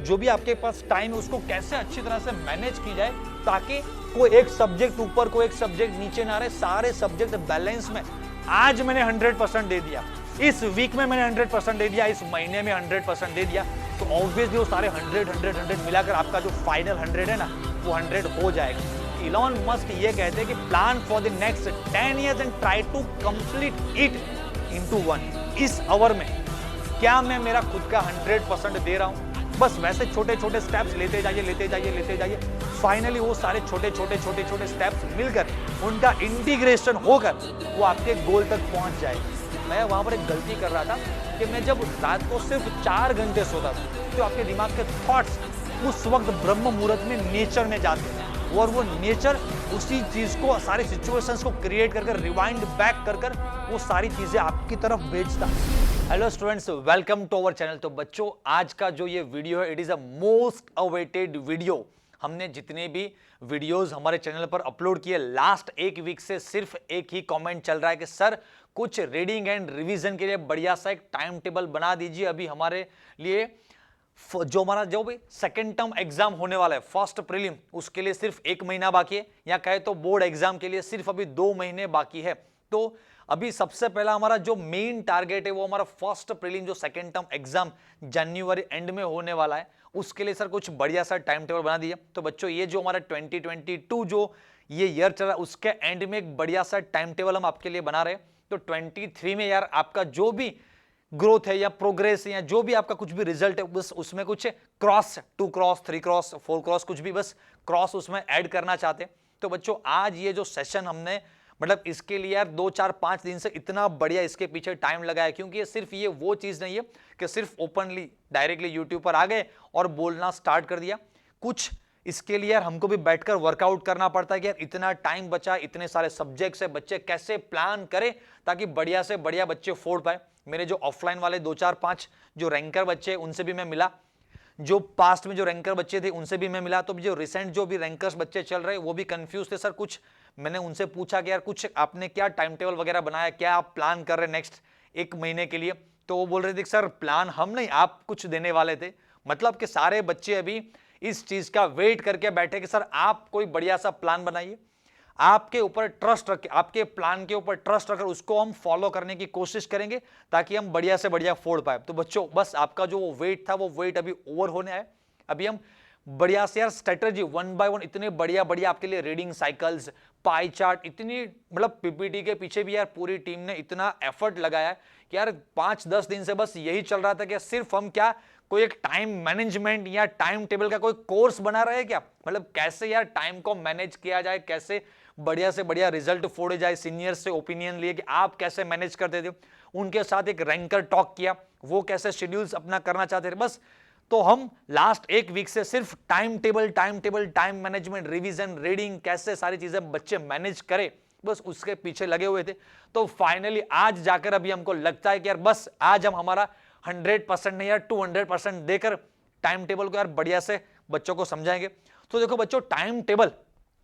जो भी आपके पास टाइम है उसको कैसे अच्छी तरह से मैनेज की जाए ताकि कोई एक सब्जेक्ट ऊपर कोई एक सब्जेक्ट नीचे ना रहे, सारे सब्जेक्ट बैलेंस में। आज मैंने 100% दे दिया, इस वीक में मैंने 100% दे दिया, इस महीने में 100% दे दिया, तो ऑब्वियसली वो सारे 100 मिलाकर आपका जो फाइनल 100 है ना वो 100 हो जाएगा। इलॉन मस्क ये कहते हैं कि plan for the next 10 years and try to complete it into 1। इस आवर में क्या मैं मेरा खुद का 100% दे रहा हूं? बस वैसे छोटे छोटे स्टेप्स लेते जाइए, फाइनली वो सारे छोटे छोटे स्टेप्स मिलकर उनका इंटीग्रेशन होकर वो आपके गोल तक पहुंच जाएगा। मैं वहां पर एक गलती कर रहा था कि मैं जब रात को सिर्फ 4 घंटे सोता था तो आपके दिमाग के थॉट्स उस वक्त ब्रह्म मुहूर्त में नेचर में जाते हैं और वो नेचर उसी चीज को, सारे सिचुएशंस को क्रिएट कर रिवाइंड बैक कर वो सारी चीजें आपकी तरफ भेजता। Hello students, welcome to our channel. तो बच्चों, आज का जो ये वीडियो है it is a most awaited video. हमने जितने भी वीडियोस हमारे चैनल पर अपलोड किए लास्ट एक वीक से सिर्फ एक ही कमेंट चल रहा है कि सर कुछ रीडिंग एंड रिवीजन के लिए बढ़िया सा एक टाइम टेबल बना दीजिए। अभी हमारे लिए जो हमारा जो भी सेकेंड टर्म एग्जाम होने वाला है, फर्स्ट प्रीलिम, उसके लिए सिर्फ 1 महीना बाकी है, या कहे तो बोर्ड एग्जाम के लिए सिर्फ अभी 2 महीने बाकी है। तो अभी सबसे पहला हमारा जो मेन टारगेट है वो हमारा फर्स्ट प्रीलिम जो second term exam January and में होने वाला है, उसके लिए सर कुछ बढ़िया सा टाइम टेबल बना दिया। तो बच्चों, ये जो हमारा 2022 जो ये ईयर चल रहा है उसके एंड में एक बढ़िया सा टाइम टेबल हम आपके लिए बना रहे हैं। तो 23 में यार आपका जो भी ग्रोथ है या प्रोग्रेस या जो भी आपका कुछ भी रिजल्ट है, बस उसमें कुछ क्रॉस 2 क्रॉस 3 क्रॉस 4 क्रॉस कुछ भी बस क्रॉस उसमें ऐड करना चाहते हैं। तो बच्चों, आज ये जो सेशन हमने मतलब इसके लिए यार 2 4 5 दिन से इतना बढ़िया इसके पीछे टाइम लगाया, क्योंकि ये सिर्फ ये वो चीज नहीं है कि सिर्फ ओपनली डायरेक्टली यूट्यूब पर आ गए और बोलना स्टार्ट कर दिया। कुछ इसके लिए यार हमको भी बैठकर वर्कआउट करना पड़ता है कि यार इतना टाइम बचा, इतने सारे सब्जेक्ट्स है, बच्चे कैसे प्लान करें ताकि बढ़िया से बढ़िया बच्चे फोड़ पाए। मेरे जो ऑफलाइन वाले 2 4 5 जो रैंकर बच्चे उनसे भी मैं मिला, जो पास्ट में जो रैंकर बच्चे थे उनसे भी मैं मिला। तो जो रिसेंट जो भी रैंकर्स बच्चे चल रहे वो भी कंफ्यूज थे। सर कुछ मैंने उनसे पूछा कि यार कुछ आपने क्या टाइम टेबल वगैरह बनाया, क्या आप प्लान कर रहे नेक्स्ट 1 महीने के लिए? तो वो बोल रहे थे सर प्लान हम नहीं, आप कुछ देने वाले थे। मतलब कि सारे बच्चे अभी इस चीज का वेट करके बैठे कि सर आप कोई बढ़िया सा प्लान बनाइए, आपके ऊपर ट्रस्ट रख, आपके प्लान के ऊपर ट्रस्ट रखकर उसको हम फॉलो करने की कोशिश करेंगे ताकि हम बढ़िया से बढ़िया फोड़ पाए। तो बच्चों, बस आपका जो वेट था वो वेट अभी ओवर होने आए। अभी हम बढ़िया से यार स्ट्रेटजी 1 by 1 इतने बढ़िया बढ़िया आपके लिए रीडिंग साइकिल्स, पाई चार्ट, इतनी मतलब पीपीटी के पीछे भी यार पूरी टीम ने इतना एफर्ट लगाया है कि यार 5-10 दिन से बस यही चल रहा था कि सिर्फ हम क्या कोई एक टाइम मैनेजमेंट या टाइम टेबल का कोई कोर्स बना रहे हैं क्या, मतलब कैसे यार टाइम को मैनेज किया जाए, कैसे बढ़िया से बढ़िया रिजल्ट फोड़े जाए। सीनियर से ओपिनियन लिए कि आप कैसे मैनेज करते थे, उनके साथ एक रैंकर टॉक किया, वो कैसे शेड्यूल्स अपना करना चाहते थे। बस तो हम लास्ट 1 वीक से सिर्फ time table, time management, revision, reading, कैसे सारी चीजें बच्चे मैनेज करें, बस उसके पीछे लगे हुए थे। तो फाइनली आज जाकर अभी हमको लगता है कि यार बस आज हम हमारा 100% नहीं यार 200% देकर टाइम टेबल को यार बढ़िया से बच्चों को समझाएंगे। तो देखो बच्चों, टाइम टेबल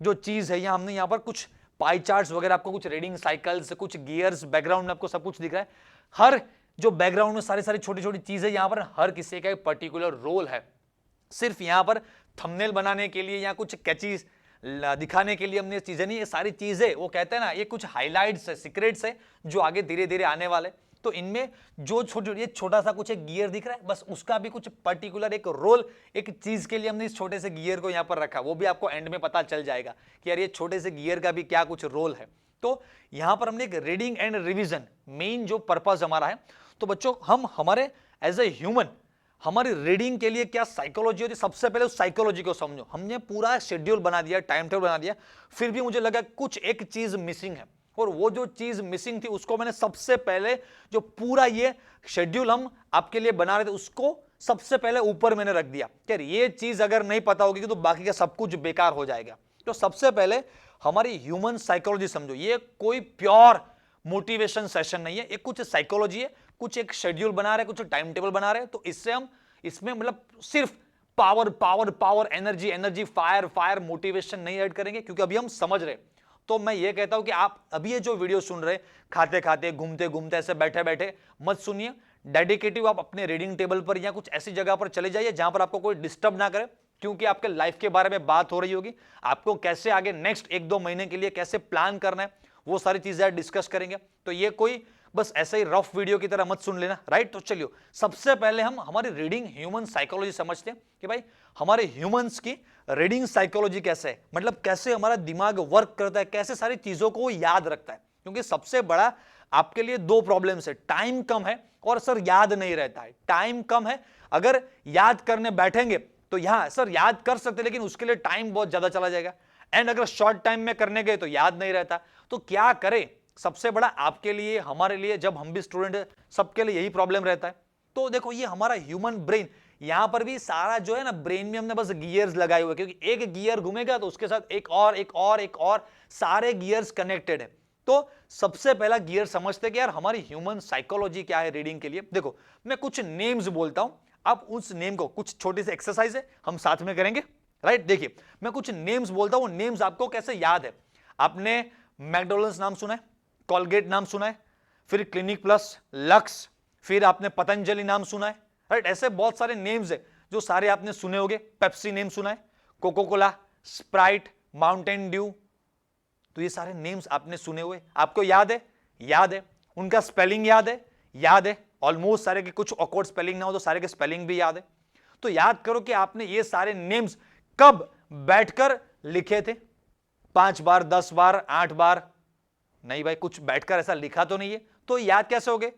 जो चीज है, यहाँ हमने यहाँ पर कुछ पाई चार्ट्स वगैरह, आपको कुछ रीडिंग साइकिल्स, कुछ गियर्स, बैकग्राउंड में आपको सब कुछ दिख रहा है। हर जो बैकग्राउंड में सारी सारी छोटी छोटी चीजें, यहाँ पर हर किसी का एक पर्टिकुलर रोल है। सिर्फ यहाँ पर थंबनेल बनाने के लिए या कुछ कैची दिखाने के लिए हमने चीजें नहीं, ये सारी चीजें वो कहते हैं ना, ये कुछ हाईलाइट्स है, सीक्रेट्स है जो आगे धीरे धीरे आने वाले। तो इनमें जो छोटा सा कुछ एक गियर दिख रहा है, बस उसका भी कुछ पर्टिकुलर एक रोल, एक चीज के लिए हमने इस छोटे से गियर को यहाँ पर रखा। वो भी आपको एंड में पता चल जाएगा कि यार ये छोटे से गियर का भी क्या कुछ रोल है। तो यहाँ पर हमने एक रीडिंग एंड रिविजन मेन जो पर्पज हमारा है। तो बच्चों, हम हमारे एज ए ह्यूमन हमारी रीडिंग के लिए क्या साइकोलॉजी होती है, सबसे पहले उस साइकोलॉजी को समझो। हमने पूरा शेड्यूल बना दिया, टाइम टेबल बना दिया, फिर भी मुझे लगा कुछ एक चीज मिसिंग है, और वो जो चीज मिसिंग थी उसको मैंने सबसे पहले, जो पूरा ये शेड्यूल हम आपके लिए बना रहे थे उसको सबसे पहले ऊपर मैंने रख दिया कि ये चीज अगर नहीं पता होगी तो बाकी का सब कुछ बेकार हो जाएगा। तो सबसे पहले हमारी ह्यूमन साइकोलॉजी समझो। ये कोई प्योर मोटिवेशन सेशन नहीं है, ये कुछ साइकोलॉजी है, कुछ एक शेड्यूल बना रहे, कुछ टाइम टेबल बना रहे। तो इससे हम इसमें मतलब सिर्फ power power power, energy energy, fire fire, motivation नहीं ऐड करेंगे, क्योंकि अभी हम समझ रहे। तो मैं ये कहता हूं कि आप अभी ये जो वीडियो सुन रहे, खाते खाते, घूमते घूमते, ऐसे बैठे बैठे मत सुनिए, डेडिकेटिव आप अपने रीडिंग टेबल पर या कुछ ऐसी जगह पर चले जाइए जहां पर आपको कोई डिस्टर्ब ना करे, क्योंकि आपके लाइफ के बारे में बात हो रही होगी, आपको कैसे आगे नेक्स्ट 1-2 महीने के लिए कैसे प्लान करना है वो सारी चीजें डिस्कस करेंगे। तो ये कोई बस ऐसे ही रफ वीडियो की तरह मत सुन लेना, राइट। तो चलिए सबसे पहले हम हमारी रीडिंग ह्यूमन साइकोलॉजी समझते हैं कि भाई हमारे ह्यूमंस की रीडिंग साइकोलॉजी कैसे है, मतलब कैसे हमारा दिमाग वर्क करता है, कैसे सारी चीजों को याद रखता है। क्योंकि सबसे बड़ा आपके लिए 2 प्रॉब्लम्स है, टाइम कम है और सर याद नहीं रहता है। टाइम कम है, अगर याद करने बैठेंगे तो यहां सर याद कर सकते लेकिन उसके लिए टाइम बहुत ज्यादा चला जाएगा, एंड अगर शॉर्ट टाइम में करने गए तो याद नहीं रहता। तो क्या करें, सबसे बड़ा आपके लिए हमारे लिए, जब हम भी स्टूडेंट है सबके लिए यही प्रॉब्लम रहता है। तो देखो ये हमारा ह्यूमन ब्रेन, यहां पर भी सारा जो है ना ब्रेन में हमने बस गियर्स लगाए हुए, क्योंकि एक गियर घूमेगा तो उसके साथ एक और एक और एक और, सारे गियर्स कनेक्टेड है। तो सबसे पहला गियर समझते कि यार हमारी ह्यूमन साइकोलॉजी क्या है रीडिंग के लिए। देखो मैं कुछ नेम्स बोलता हूं, आप उस नेम को, कुछ छोटी सी एक्सरसाइज है हम साथ में करेंगे, राइट। देखिए मैं कुछ नेम्स बोलता हूं, नेम्स आपको कैसे याद है। आपने मैकडॉनल्ड्स नाम सुना है, कॉलगेट नाम सुना है, फिर क्लिनिक प्लस, लक्स, फिर आपने पतंजलि नाम सुना है, राइट। ऐसे बहुत सारे नेम्स है जो सारे आपने सुने होंगे। पेप्सी नेम सुना है, Coca Cola, Sprite, Mountain Dew, तो ये सारे नेम्स आपने सुने हुए, आपको याद है? याद है। उनका स्पेलिंग याद है? याद है। ऑलमोस्ट सारे के, कुछ ऑकवर्ड स्पेलिंग ना हो तो सारे के स्पेलिंग भी याद है। तो याद करो कि आपने ये सारे नेम्स कब बैठकर लिखे थे, 5 बार, 10 बार, 8 बार? नहीं भाई, कुछ बैठकर ऐसा लिखा तो नहीं है, तो याद कैसे हो गए?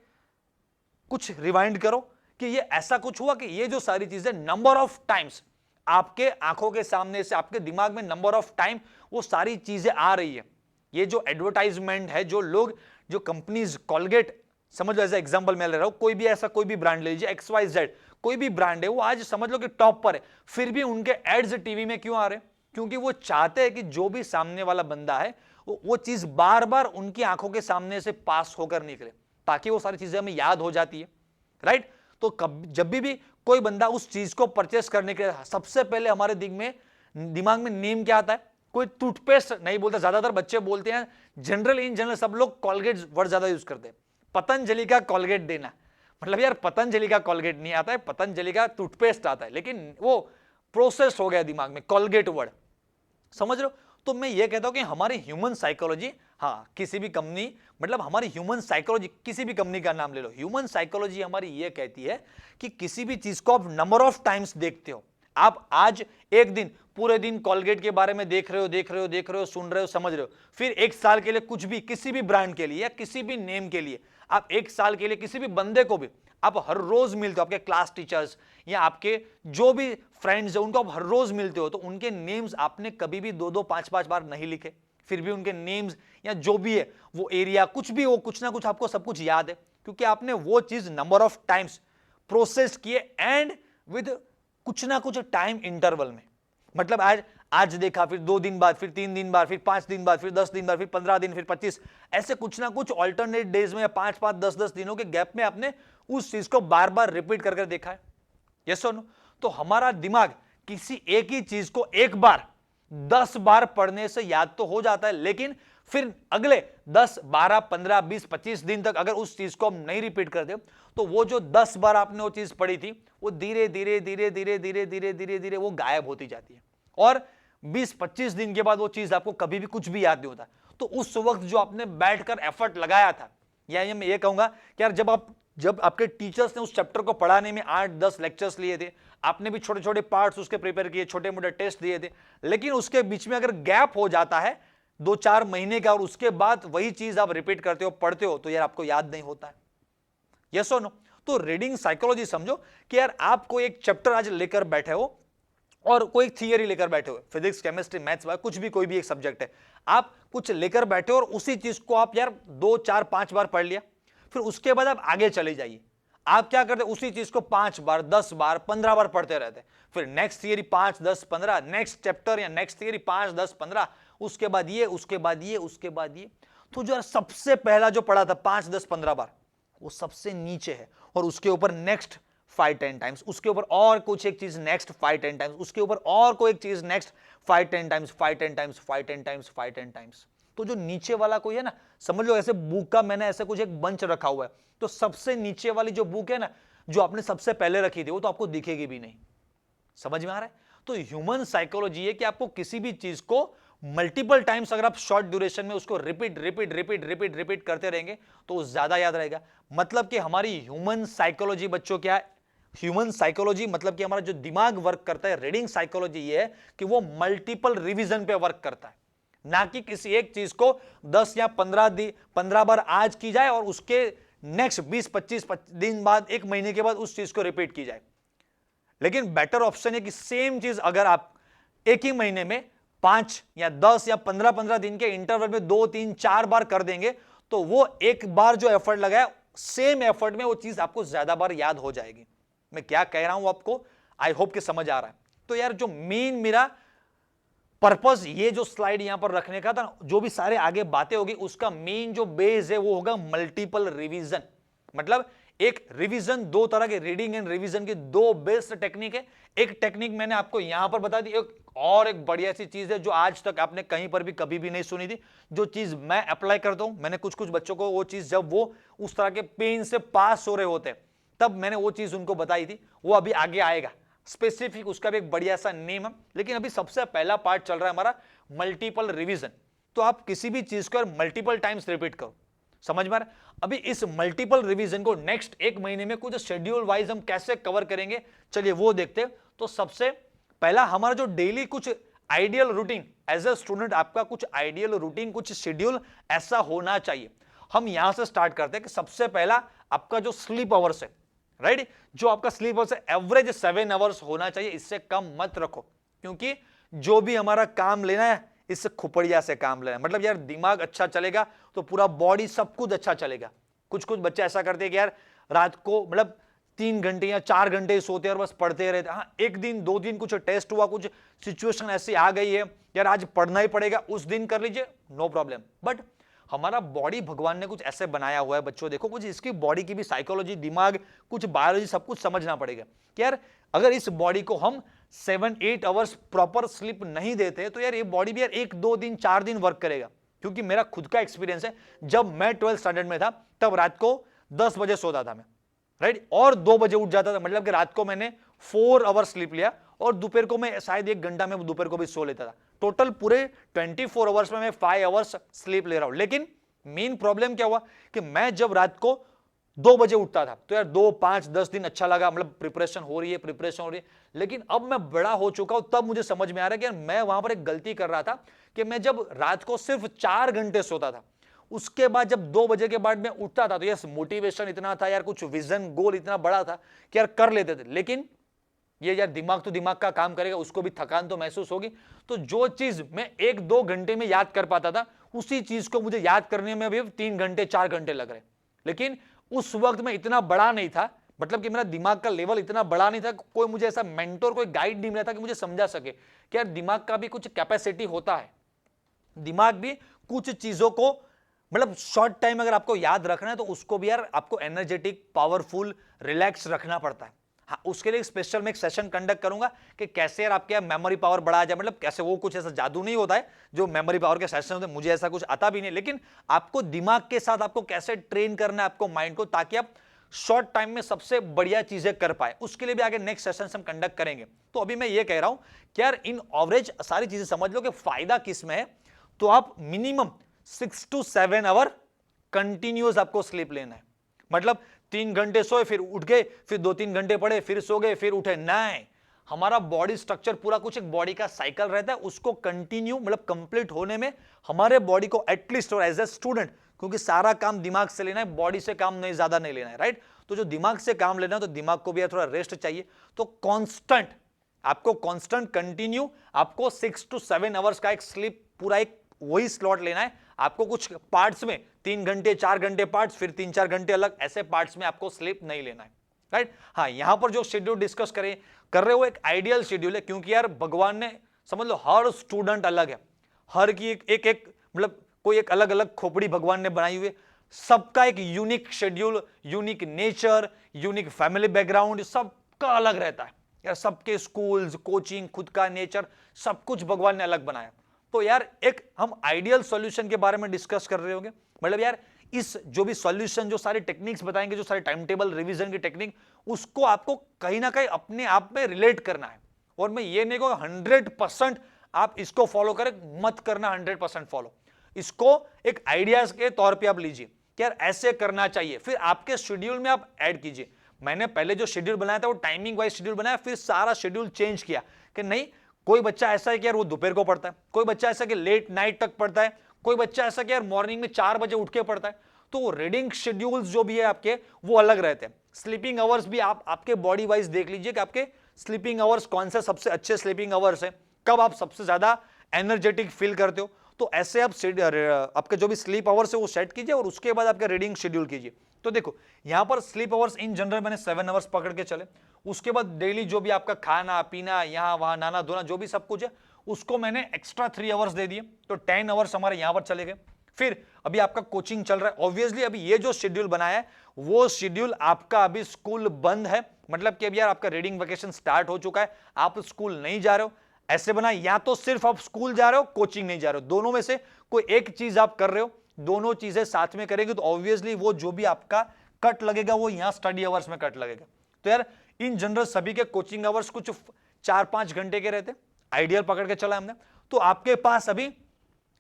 कुछ रिवाइंड करो कि ये ऐसा कुछ हुआ कि ये जो सारी चीजें नंबर ऑफ टाइम्स आपके आंखों के सामने से, आपके दिमाग में नंबर ऑफ टाइम वो सारी चीजें आ रही है। ये जो एडवर्टाइजमेंट है, जो लोग, जो कंपनीज, कॉलगेट समझ लो एज एग्जांपल मैं ले रहा हूं, कोई भी ऐसा कोई भी ब्रांड ले लीजिए, XYZ कोई भी ब्रांड है, वो आज समझ लो कि टॉप पर है, फिर भी उनके एड्स टीवी में क्यों आ रहे हैं? क्योंकि वो चाहते हैं कि जो भी सामने वाला बंदा है वो चीज बार बार उनकी आंखों के सामने से पास होकर निकले, ताकि वो सारी चीजें हमें याद हो जाती है, राइट। तो जब भी कोई बंदा उस चीज को परचेस करने के सबसे पहले हमारे दिमाग में नेम क्या आता है? कोई टूथपेस्ट नहीं बोलता, ज्यादातर बच्चे बोलते हैं, जनरल इन जनरल सब लोग कॉलगेट वर्ड ज्यादा यूज करते हैं। पतंजलि का कॉलगेट देना, मतलब यार पतंजलि का कॉलगेट नहीं आता है, पतंजलि का टूथपेस्ट आता है, लेकिन वो प्रोसेस हो गया दिमाग में कॉलगेट वर्ड, समझ रहे हो। तो मैं ये कहता हूं कि हमारी ह्यूमन साइकोलॉजी, हाँ किसी भी कंपनी, मतलब हमारी ह्यूमन साइकोलॉजी, किसी भी कंपनी का नाम ले लो, ह्यूमन साइकोलॉजी हमारी ये कहती है कि किसी भी चीज को आप नंबर ऑफ टाइम्स देखते हो। आप आज एक दिन, पूरे दिन कॉलगेट के बारे में देख रहे हो, सुन रहे हो, समझ रहे हो, फिर 1 साल के लिए कुछ भी, किसी भी ब्रांड के लिए या किसी भी नेम के लिए, आप 1 साल के लिए किसी भी बंदे को भी आप हर रोज मिलते हो, आपके क्लास टीचर्स या आपके जो भी फ्रेंड्स है उनको आप हर रोज मिलते हो, तो उनके नेम्स आपने कभी भी 2-2, 5-5 बार नहीं लिखे, फिर भी उनके नेम्स या जो भी है वो एरिया कुछ भी हो, कुछ ना कुछ आपको सब कुछ याद है, क्योंकि आपने वो चीज नंबर ऑफ टाइम्स प्रोसेस किए, एंड विद कुछ ना कुछ टाइम इंटरवल में। मतलब आज देखा, फिर 2 दिन बाद, फिर 3 दिन बाद, फिर 5 दिन बाद, फिर 10 दिन बाद, फिर 15 दिन, फिर 25, ऐसे कुछ ना कुछ ऑल्टरनेट डेज में या 5-5, 10-10 दिनों के गैप में आपने उस चीज को बार बार रिपीट करके देखा है, यस और नो। तो हमारा दिमाग किसी एक ही चीज को एक बार 10 बार पढ़ने से याद तो हो जाता है, लेकिन फिर अगले 10, 12, 15, 20, 25 दिन तक अगर उस चीज को हम नहीं रिपीट करते तो वो जो 10 बार आपने वो चीज पढ़ी थी वो धीरे धीरे धीरे धीरे धीरे धीरे धीरे धीरे वो गायब होती जाती है, और 20-25 दिन के बाद वो चीज आपको कभी भी कुछ भी याद नहीं होता। तो उस वक्त जो आपने बैठकर एफर्ट लगाया था, या मैं ये कहूंगा कि यार जब आपके टीचर्स ने उस चैप्टर को पढ़ाने में 8-10 लेक्चर्स लिए थे, आपने भी छोटे छोटे पार्ट्स उसके प्रिपेयर किए, छोटे मोटे टेस्ट दिए थे, लेकिन उसके बीच में अगर गैप हो जाता है 2-4 महीने का और उसके बाद वही चीज आप रिपीट करते हो, पढ़ते हो, तो यार आपको याद नहीं होता है, यस और नो। तो रीडिंग साइकोलॉजी समझो कि यार आप कोई एक चैप्टर आज लेकर बैठे हो और कोई थियरी लेकर बैठे हो, फिजिक्स, केमिस्ट्री, मैथ्स, कुछ भी, कोई भी एक सब्जेक्ट है, आप कुछ लेकर बैठे हो और उसी चीज को आप यार 2, 4, 5 बार पढ़ लिया, फिर उसके बाद आप आगे चले जाइए, आप क्या करते, उसी चीज को 5 बार, 10 बार, 15 बार पढ़ते रहते, फिर नेक्स्ट थियरी 5, 10, 15, नेक्स्ट चैप्टर या नेक्स्ट थियरी 5, 10, 15, उसके बाद ये, उसके बाद ये, उसके बाद ये। तो जो सबसे पहला जो पढ़ा था 5, 10, 15 बार, वो सबसे नीचे है, और उसके ऊपर नेक्स्ट 5-10 टाइम्स, उसके ऊपर और कुछ एक चीज नेक्स्ट 5-10 टाइम्स, उसके ऊपर और कोई एक चीज next 5-10 times, 5-10 times, 5-10 times, 5-10 times. तो जो नीचे वाला कोई है ना, समझ लो ऐसे बुक का मैंने ऐसे कुछ एक बंच रखा हुआ है, तो सबसे नीचे वाली जो बुक है ना, जो आपने सबसे पहले रखी थी, वो तो आपको दिखेगी भी नहीं। समझ में आ रहा है? तो ह्यूमन साइकोलॉजी है कि आपको किसी भी चीज को मल्टीपल टाइम्स अगर आप शॉर्ट ड्यूरेशन में उसको repeat repeat repeat repeat repeat करते रहेंगे तो ज्यादा याद रहेगा। मतलब कि हमारी ह्यूमन साइकोलॉजी बच्चों क्या है? ह्यूमन साइकोलॉजी मतलब कि हमारा जो दिमाग वर्क करता है, रीडिंग साइकोलॉजी ये है कि वो मल्टीपल रिवीजन पे वर्क करता है, ना कि किसी एक चीज को 10 या 15 बार आज की जाए और उसके नेक्स्ट 20-25 दिन बाद, एक महीने के बाद उस चीज को रिपीट की जाए। लेकिन बेटर ऑप्शन है कि सेम चीज अगर आप एक ही महीने में 5 या 10 या 15 दिन के इंटरवल में 2, 3, 4 बार कर देंगे तो वो एक बार जो एफर्ट लगाया सेम एफर्ट में वो चीज आपको ज्यादा बार याद हो जाएगी। मैं क्या कह रहा हूं आपको, आई होप कि समझ आ रहा है। तो यार जो मेन मेरा पर्पस ये जो स्लाइड यहां पर रखने का था, जो भी सारे आगे बातें होगी उसका मेन जो बेस है वो होगा मल्टीपल रिवीजन। मतलब एक रिवीजन, दो तरह के रीडिंग एंड रिवीजन की दो बेस्ट टेक्निक है। एक टेक्निक मैंने आपको यहां पर बता दी, एक बढ़िया सी चीज है जो आज तक आपने कहीं पर भी कभी भी नहीं सुनी थी, जो चीज मैं अप्लाई करता हूं। मैंने कुछ कुछ बच्चों को वो चीज, जब वो उस तरह के पेन से पास हो रहे होते हैं तब मैंने वो चीज उनको बताई थी, वो अभी आगे आएगा स्पेसिफिक, उसका भी एक बढ़िया सा नेम है। लेकिन अभी सबसे पहला पार्ट चल रहा है हमारा मल्टीपल रिवीजन। तो आप किसी भी चीज को मल्टीपल टाइम्स रिपीट करो। समझ में आ रहा है? अभी इस मल्टीपल रिवीजन को नेक्स्ट एक महीने में कुछ शेड्यूल वाइज हम कैसे कवर करेंगे, चलिए वो देखते हैं। तो सबसे पहला हमारा जो डेली कुछ ideal routine, as a student आपका कुछ आइडियल रूटीन, कुछ शेड्यूल ऐसा होना चाहिए। हम यहां से स्टार्ट करते हैं कि सबसे पहला आपका जो स्लीप आवर्स है, राइट, जो आपका स्लीप आवर्स है एवरेज 7 आवर्स होना चाहिए, इससे कम मत रखो। क्योंकि जो भी हमारा काम लेना है इससे खुपड़िया से काम लेना है। मतलब यार दिमाग अच्छा चलेगा तो पूरा बॉडी सब कुछ अच्छा चलेगा। कुछ कुछ बच्चे ऐसा करते हैं कि यार रात को मतलब 3 घंटे या 4 घंटे सोते और बस पढ़ते रहते। हाँ, एक दिन 2 दिन कुछ टेस्ट हुआ, कुछ सिचुएशन ऐसी आ गई है यार आज पढ़ना ही पड़ेगा, उस दिन कर लीजिए, नो प्रॉब्लम। बट हमारा बॉडी भगवान ने कुछ ऐसे बनाया हुआ है बच्चों, देखो कुछ इसकी बॉडी की भी साइकोलॉजी, दिमाग, कुछ बायोलॉजी सब कुछ समझना पड़ेगा कि यार अगर इस बॉडी को हम 7-8 आवर्स प्रॉपर स्लीप नहीं देते तो यार ये बॉडी भी यार 1-2 दिन 4 दिन वर्क करेगा। क्योंकि मेरा खुद का एक्सपीरियंस है, जब मैं 12th स्टैंडर्ड में था तब रात को 10 बजे सोता था मैं, राइट, और 2 बजे उठ जाता था। मतलब कि रात को मैंने 4 आवर्स स्लीप लिया और दोपहर को मैं शायद 1 घंटा में दोपहर को भी सो लेता था। टोटल पूरे 24 आवर्स में मैं 5 आवर्स स्लीप ले रहा हूं। लेकिन मेन प्रॉब्लम क्या हुआ कि मैं जब रात को 2 बजे उठता था तो यार 2, 5, 10 दिन अच्छा लगा, मतलब प्रिपरेशन हो रही है। लेकिन अब मैं बड़ा हो चुका हूं, तब मुझे समझ में आ रहा है कि यार मैं वहां पर एक गलती कर रहा था कि मैं जब रात को सिर्फ 4 घंटे सोता था, उसके बाद जब 2 बजे के बाद मैं उठता था तो यस मोटिवेशन इतना था यार, कुछ विजन गोल इतना बड़ा था कि यार कर लेते थे। लेकिन ये यार दिमाग तो दिमाग का काम करेगा, उसको भी थकान तो महसूस होगी। तो जो चीज मैं 1-2 घंटे में याद कर पाता था उसी चीज को मुझे याद करने में भी 3 घंटे 4 घंटे लग रहे। लेकिन उस वक्त मैं इतना बड़ा नहीं था, मतलब कि मेरा दिमाग का लेवल इतना बड़ा नहीं था, कोई मुझे ऐसा मेंटोर, कोई गाइड नहीं मिला था कि मुझे समझा सके कि यार दिमाग का भी कुछ कैपेसिटी होता है, दिमाग भी कुछ चीजों को मतलब शॉर्ट टाइम अगर आपको याद रखना है तो उसको भी यार आपको एनर्जेटिक, पावरफुल, रिलैक्स रखना पड़ता है। हाँ, उसके लिए स्पेशल मैं एक सेशन कंडक्ट करूंगा कि कैसे यार आपके मेमोरी पावर बढ़ाया जाए। मतलब कैसे, वो कुछ ऐसा जादू नहीं होता है जो मेमोरी पावर के सेशन होते हैं, मुझे ऐसा कुछ आता भी नहीं। लेकिन आपको दिमाग के साथ आपको कैसे ट्रेन करना है आपको माइंड को, ताकि आप शॉर्ट टाइम में सबसे बढ़िया चीजें कर पाए, उसके लिए भी आगे नेक्स्ट सेशन हम कंडक्ट करेंगे। तो अभी मैं ये कह रहा हूं कि यार इन एवरेज सारी चीजें समझ लो कि फायदा किस में है। तो आप मिनिमम 6 to 7 आवर कंटिन्यूअस आपको स्लीप लेना है। मतलब 3 घंटे सोए, फिर उठ गए, फिर 2-3 घंटे पड़े, फिर सो गए, फिर उठे, नहीं। हमारा बॉडी स्ट्रक्चर पूरा कुछ एक बॉडी का साइकिल रहता है, उसको कंटिन्यू मतलब कंप्लीट होने में हमारे बॉडी को एटलीस्ट, और एज ए स्टूडेंट, क्योंकि सारा काम दिमाग से लेना है, बॉडी से काम नहीं, ज्यादा नहीं लेना है, राइट। तो जो दिमाग से काम लेना है तो दिमाग को भी थोड़ा रेस्ट चाहिए। तो कांस्टेंट आपको, कांस्टेंट कंटिन्यू आपको 6 to 7 आवर्स का एक स्लीप, पूरा एक वही स्लॉट लेना है आपको। कुछ पार्ट्स में 3 घंटे 4 घंटे पार्ट्स, फिर 3-4 घंटे अलग, ऐसे पार्ट्स में आपको स्लीप नहीं लेना है, राइट। हाँ, यहां पर जो शेड्यूल डिस्कस कर रहे हो एक आइडियल शेड्यूल है, क्योंकि यार भगवान ने, समझ लो, हर स्टूडेंट अलग है, हर की एक मतलब कोई एक अलग अलग खोपड़ी भगवान ने बनाई हुई है। सबका एक unique schedule, unique nature, unique family background, सबका अलग रहता है यार। सबके स्कूल्स, कोचिंग, खुद का नेचर, सब कुछ भगवान ने अलग बनाया। तो यार एक हम आइडियल सॉल्यूशन के बारे में डिस्कस कर रहे होंगे, मतलब यार इस जो भी सॉल्यूशन, जो सारे टेक्निक्स बताएंगे, जो सारे टाइम टेबल रिवीजन की टेक्निक, उसको आपको कहीं ना कहीं अपने आप में रिलेट करना है। और मैं ये नहीं कहूँगा 100% आप इसको फॉलो करें, मत करना 100% फॉलो, इसको एक आइडियाज के तौर पे आप लीजिए कि यार ऐसे करना चाहिए, फिर आपके शेड्यूल में आप ऐड कीजिए। मैंने पहले जो शेड्यूल बनाया था वो टाइमिंग वाइज शेड्यूल बनाया, फिर सारा शेड्यूल चेंज किया कि नहीं, कोई बच्चा ऐसा है कि यार वो दोपहर को पढ़ता है, कोई बच्चा ऐसा कि लेट नाइट तक पढ़ता है, कोई बच्चा ऐसा कि यार मॉर्निंग में 4 बजे उठ के पढ़ता है। तो रीडिंग शेड्यूल्स जो भी है आपके वो अलग रहते हैं। स्लीपिंग आवर्स भी आप आपके बॉडी वाइज देख लीजिए कि आपके स्लीपिंग आवर्स कौन से सबसे अच्छे स्लीपिंग आवर्स है, कब आप सबसे ज्यादा एनर्जेटिक फील करते हो। तो ऐसे आप आपके जो भी स्लीप आवर्स है वो सेट कीजिए और उसके बाद आपका रीडिंग शेड्यूल कीजिए। तो देखो यहां पर स्लीप आवर्स इन जनरल मैंने 7 आवर्स पकड़ के चले, उसके बाद डेली जो भी आपका खाना पीना, यहाँ वहां नाना धोना जो भी सब कुछ है उसको मैंने एक्स्ट्रा 3 आवर्स दे दिए, तो 10 आवर्स हमारे यहां पर चले गए। फिर अभी आपका कोचिंग चल रहा है, ऑब्वियसली अभी ये जो शेड्यूल बनाया है वो शेड्यूल आपका अभी स्कूल बंद है, मतलब कि अभी यार आपका रीडिंग वेकेशन स्टार्ट हो चुका है, आप स्कूल नहीं जा रहे हो, ऐसे बना या तो सिर्फ आप स्कूल जा रहे हो, कोचिंग नहीं जा रहे हो, दोनों में से कोई एक चीज आप कर रहे हो, दोनों चीजें साथ में करेंगे तो ऑब्वियसली वो जो भी आपका कट लगेगा वो यहां स्टडी आवर्स में कट लगेगा। तो यार इन जनरल सभी के कोचिंग आवर्स कुछ 4-5 घंटे के रहते, आइडियल पकड़ के चला हमने। तो आपके पास अभी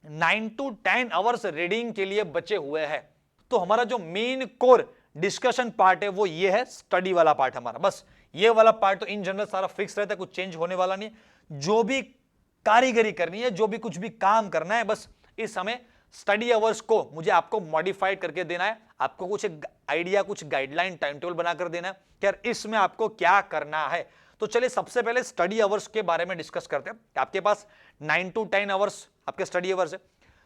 9 to 10 आवर्स रीडिंग के लिए बचे हुए हैं। तो हमारा जो मेन कोर डिस्कशन पार्ट है वो ये है, स्टडी वाला पार्ट हमारा, बस ये वाला पार्ट तो इन जनरल सारा फिक्स रहता है, कुछ चेंज होने वाला नहीं है। जो भी कारीगरी करनी है, जो भी कुछ भी काम करना है, बस इस समय स्टडी आवर्स को मुझे आपको मॉडिफाइड करके देना है, आपको कुछ आइडिया, कुछ गाइडलाइन, टाइम टेबल बनाकर देना है कि यार इसमें आपको क्या करना है। तो चलिए सबसे पहले स्टडी आवर्स के बारे में डिस्कस करते हैं। आपके पास 9 to 10 आवर्स आपके स्टडी आवर्स है।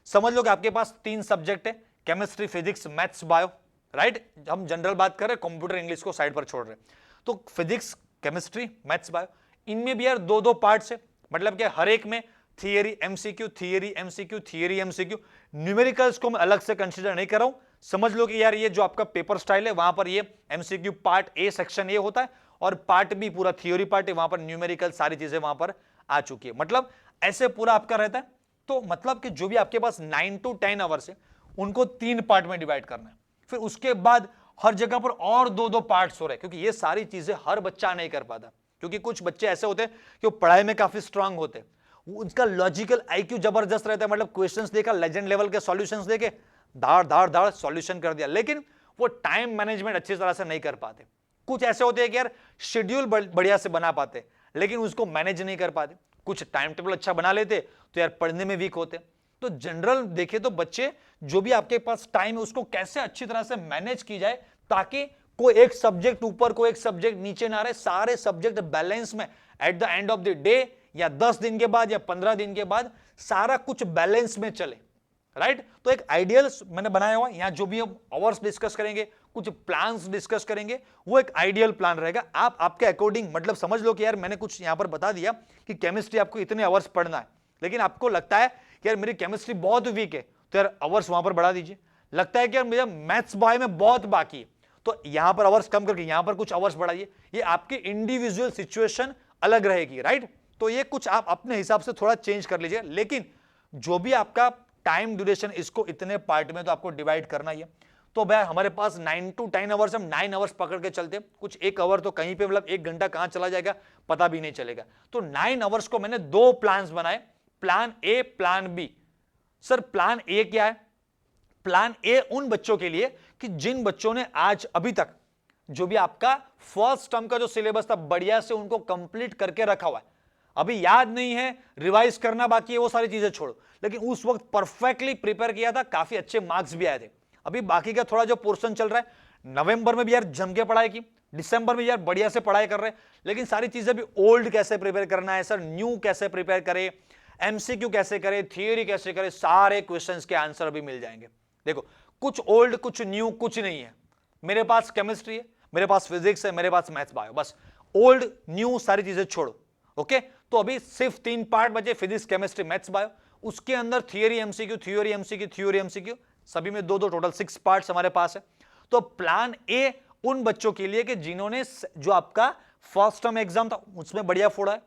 समझ लो कि आपके पास 3 सब्जेक्ट है, chemistry, physics, maths, bio, right. हम जनरल बात कर रहे हैं, कंप्यूटर इंग्लिश को साइड पर छोड़ रहे हैं। तो फिजिक्स, केमिस्ट्री, मैथ्स, बायो, इनमें भी यार 2-2 पार्ट्स है, मतलब कि हर एक में theory MCQ, theory MCQ, theory MCQ. Numericals को मैं अलग से कंसीडर नहीं कर रहा हूं। समझ लो कि यार ये जो आपका पेपर स्टाइल है वहां पर ये MCQ part A, section A होता है और पार्ट बी पूरा थियोरी पार्ट है, वहां पर न्यूमेरिकल सारी चीजें वहां पर आ चुकी है, मतलब ऐसे पूरा आपका रहता है। तो मतलब कि जो भी आपके पास 9 to 10 आवर्स है उनको 3 पार्ट में डिवाइड करना है। फिर उसके बाद हर जगह पर और 2-2 पार्ट्स हो रहे हैं, क्योंकि ये सारी चीजें हर बच्चा नहीं कर पाता, क्योंकि कुछ बच्चे ऐसे होते हैं कि वो पढ़ाई में काफी स्ट्रांग होते हैं, उनका लॉजिकल आईक्यू जबरदस्त रहता है, मतलब क्वेश्चंस देखा, लेजेंड लेवल के सॉल्यूशंस देखे, धाड़ धाड़ धाड़ सॉल्यूशन कर दिया, लेकिन वो टाइम मैनेजमेंट अच्छी तरह से नहीं कर पाते। कुछ ऐसे होते हैं कि यार शेड्यूल बढ़िया से बना पाते लेकिन उसको मैनेज नहीं कर पाते, कुछ टाइम टेबल अच्छा बना लेते तो यार पढ़ने में वीक होते। तो जनरल देखे तो बच्चे जो भी आपके पास टाइम है उसको कैसे अच्छी तरह से मैनेज की जाए ताकि कोई एक सब्जेक्ट ऊपर, कोई एक सब्जेक्ट नीचे ना रहे, सारे सब्जेक्ट बैलेंस में at the end of the day या 10 दिन के बाद या 15 दिन के बाद सारा कुछ बैलेंस में चले, राइट। तो एक आइडियल मैंने बनाया हुआ, यहां जो भी हम आवर्स डिस्कस करेंगे, कुछ प्लान्स डिस्कस करेंगे, वो एक आइडियल प्लान रहेगा। आप आपके अकॉर्डिंग, मतलब समझ लो कि यार मैंने कुछ यहां पर बता दिया कि केमिस्ट्री आपको इतने आवर्स पढ़ना है, लेकिन आपको लगता है कि यार मेरी केमिस्ट्री बहुत वीक है तो यार आवर्स वहां पर बढ़ा दीजिए। लगता है कि यार मेरा मैथ्स बायो में बहुत बाकी है तो यहां पर आवर्स कम करके यहां पर कुछ आवर्स बढ़ाइए। ये आपकी इंडिविजुअल सिचुएशन अलग रहेगी, राइट। तो ये कुछ आप अपने हिसाब से थोड़ा चेंज कर लीजिए, लेकिन जो भी आपका टाइम ड्यूरेशन इसको इतने पार्ट में तो आपको डिवाइड करना ही है। तो भाई हमारे पास 9 to 10 आवर्स, हम 9 आवर्स पकड़ के चलते, कुछ 1 आवर तो कहीं पे, मतलब 1 घंटा कहां चला जाएगा पता भी नहीं चलेगा। तो 9 आवर्स को मैंने 2 प्लान्स बनाए, plan A, plan B. Sir plan A क्या है? प्लान ए उन बच्चों के लिए कि जिन बच्चों ने आज अभी तक जो भी आपका फर्स्ट टर्म का जो सिलेबस था बढ़िया से उनको कंप्लीट करके रखा हुआ है, अभी याद नहीं है, रिवाइज करना बाकी है, वो सारी चीजें छोड़ो, लेकिन उस वक्त परफेक्टली प्रिपेयर किया था, काफी अच्छे मार्क्स भी आए थे। अभी बाकी का थोड़ा जो पोर्शन चल रहा है, नवंबर में भी यार जम के पढ़ाई की, दिसंबर में यार बढ़िया से पढ़ाई कर रहे हैं, लेकिन सारी चीजें भी ओल्ड कैसे प्रिपेयर करना है सर, न्यू कैसे प्रिपेयर करें, एमसीक्यू कैसे करें, थियोरी कैसे करें, सारे क्वेश्चंस के आंसर भी मिल जाएंगे। देखो कुछ ओल्ड, कुछ न्यू, कुछ नहीं है। मेरे पास केमिस्ट्री है, मेरे पास फिजिक्स है, मेरे पास मैथ्स बायो, बस ओल्ड न्यू सारी चीजें छोड़ो। ओके, तो अभी सिर्फ 3 पार्ट बचे, फिजिक्स, केमिस्ट्री, मैथ्स, बायो। उसके अंदर theory MCQ, theory MCQ, theory MCQ, सभी में 2-2, टोटल 6 पार्ट्स हमारे पास है। तो प्लान ए उन बच्चों के लिए कि जिन्होंने जो आपका फर्स्ट टर्म एग्जाम था उसमें बढ़िया फोड़ा है,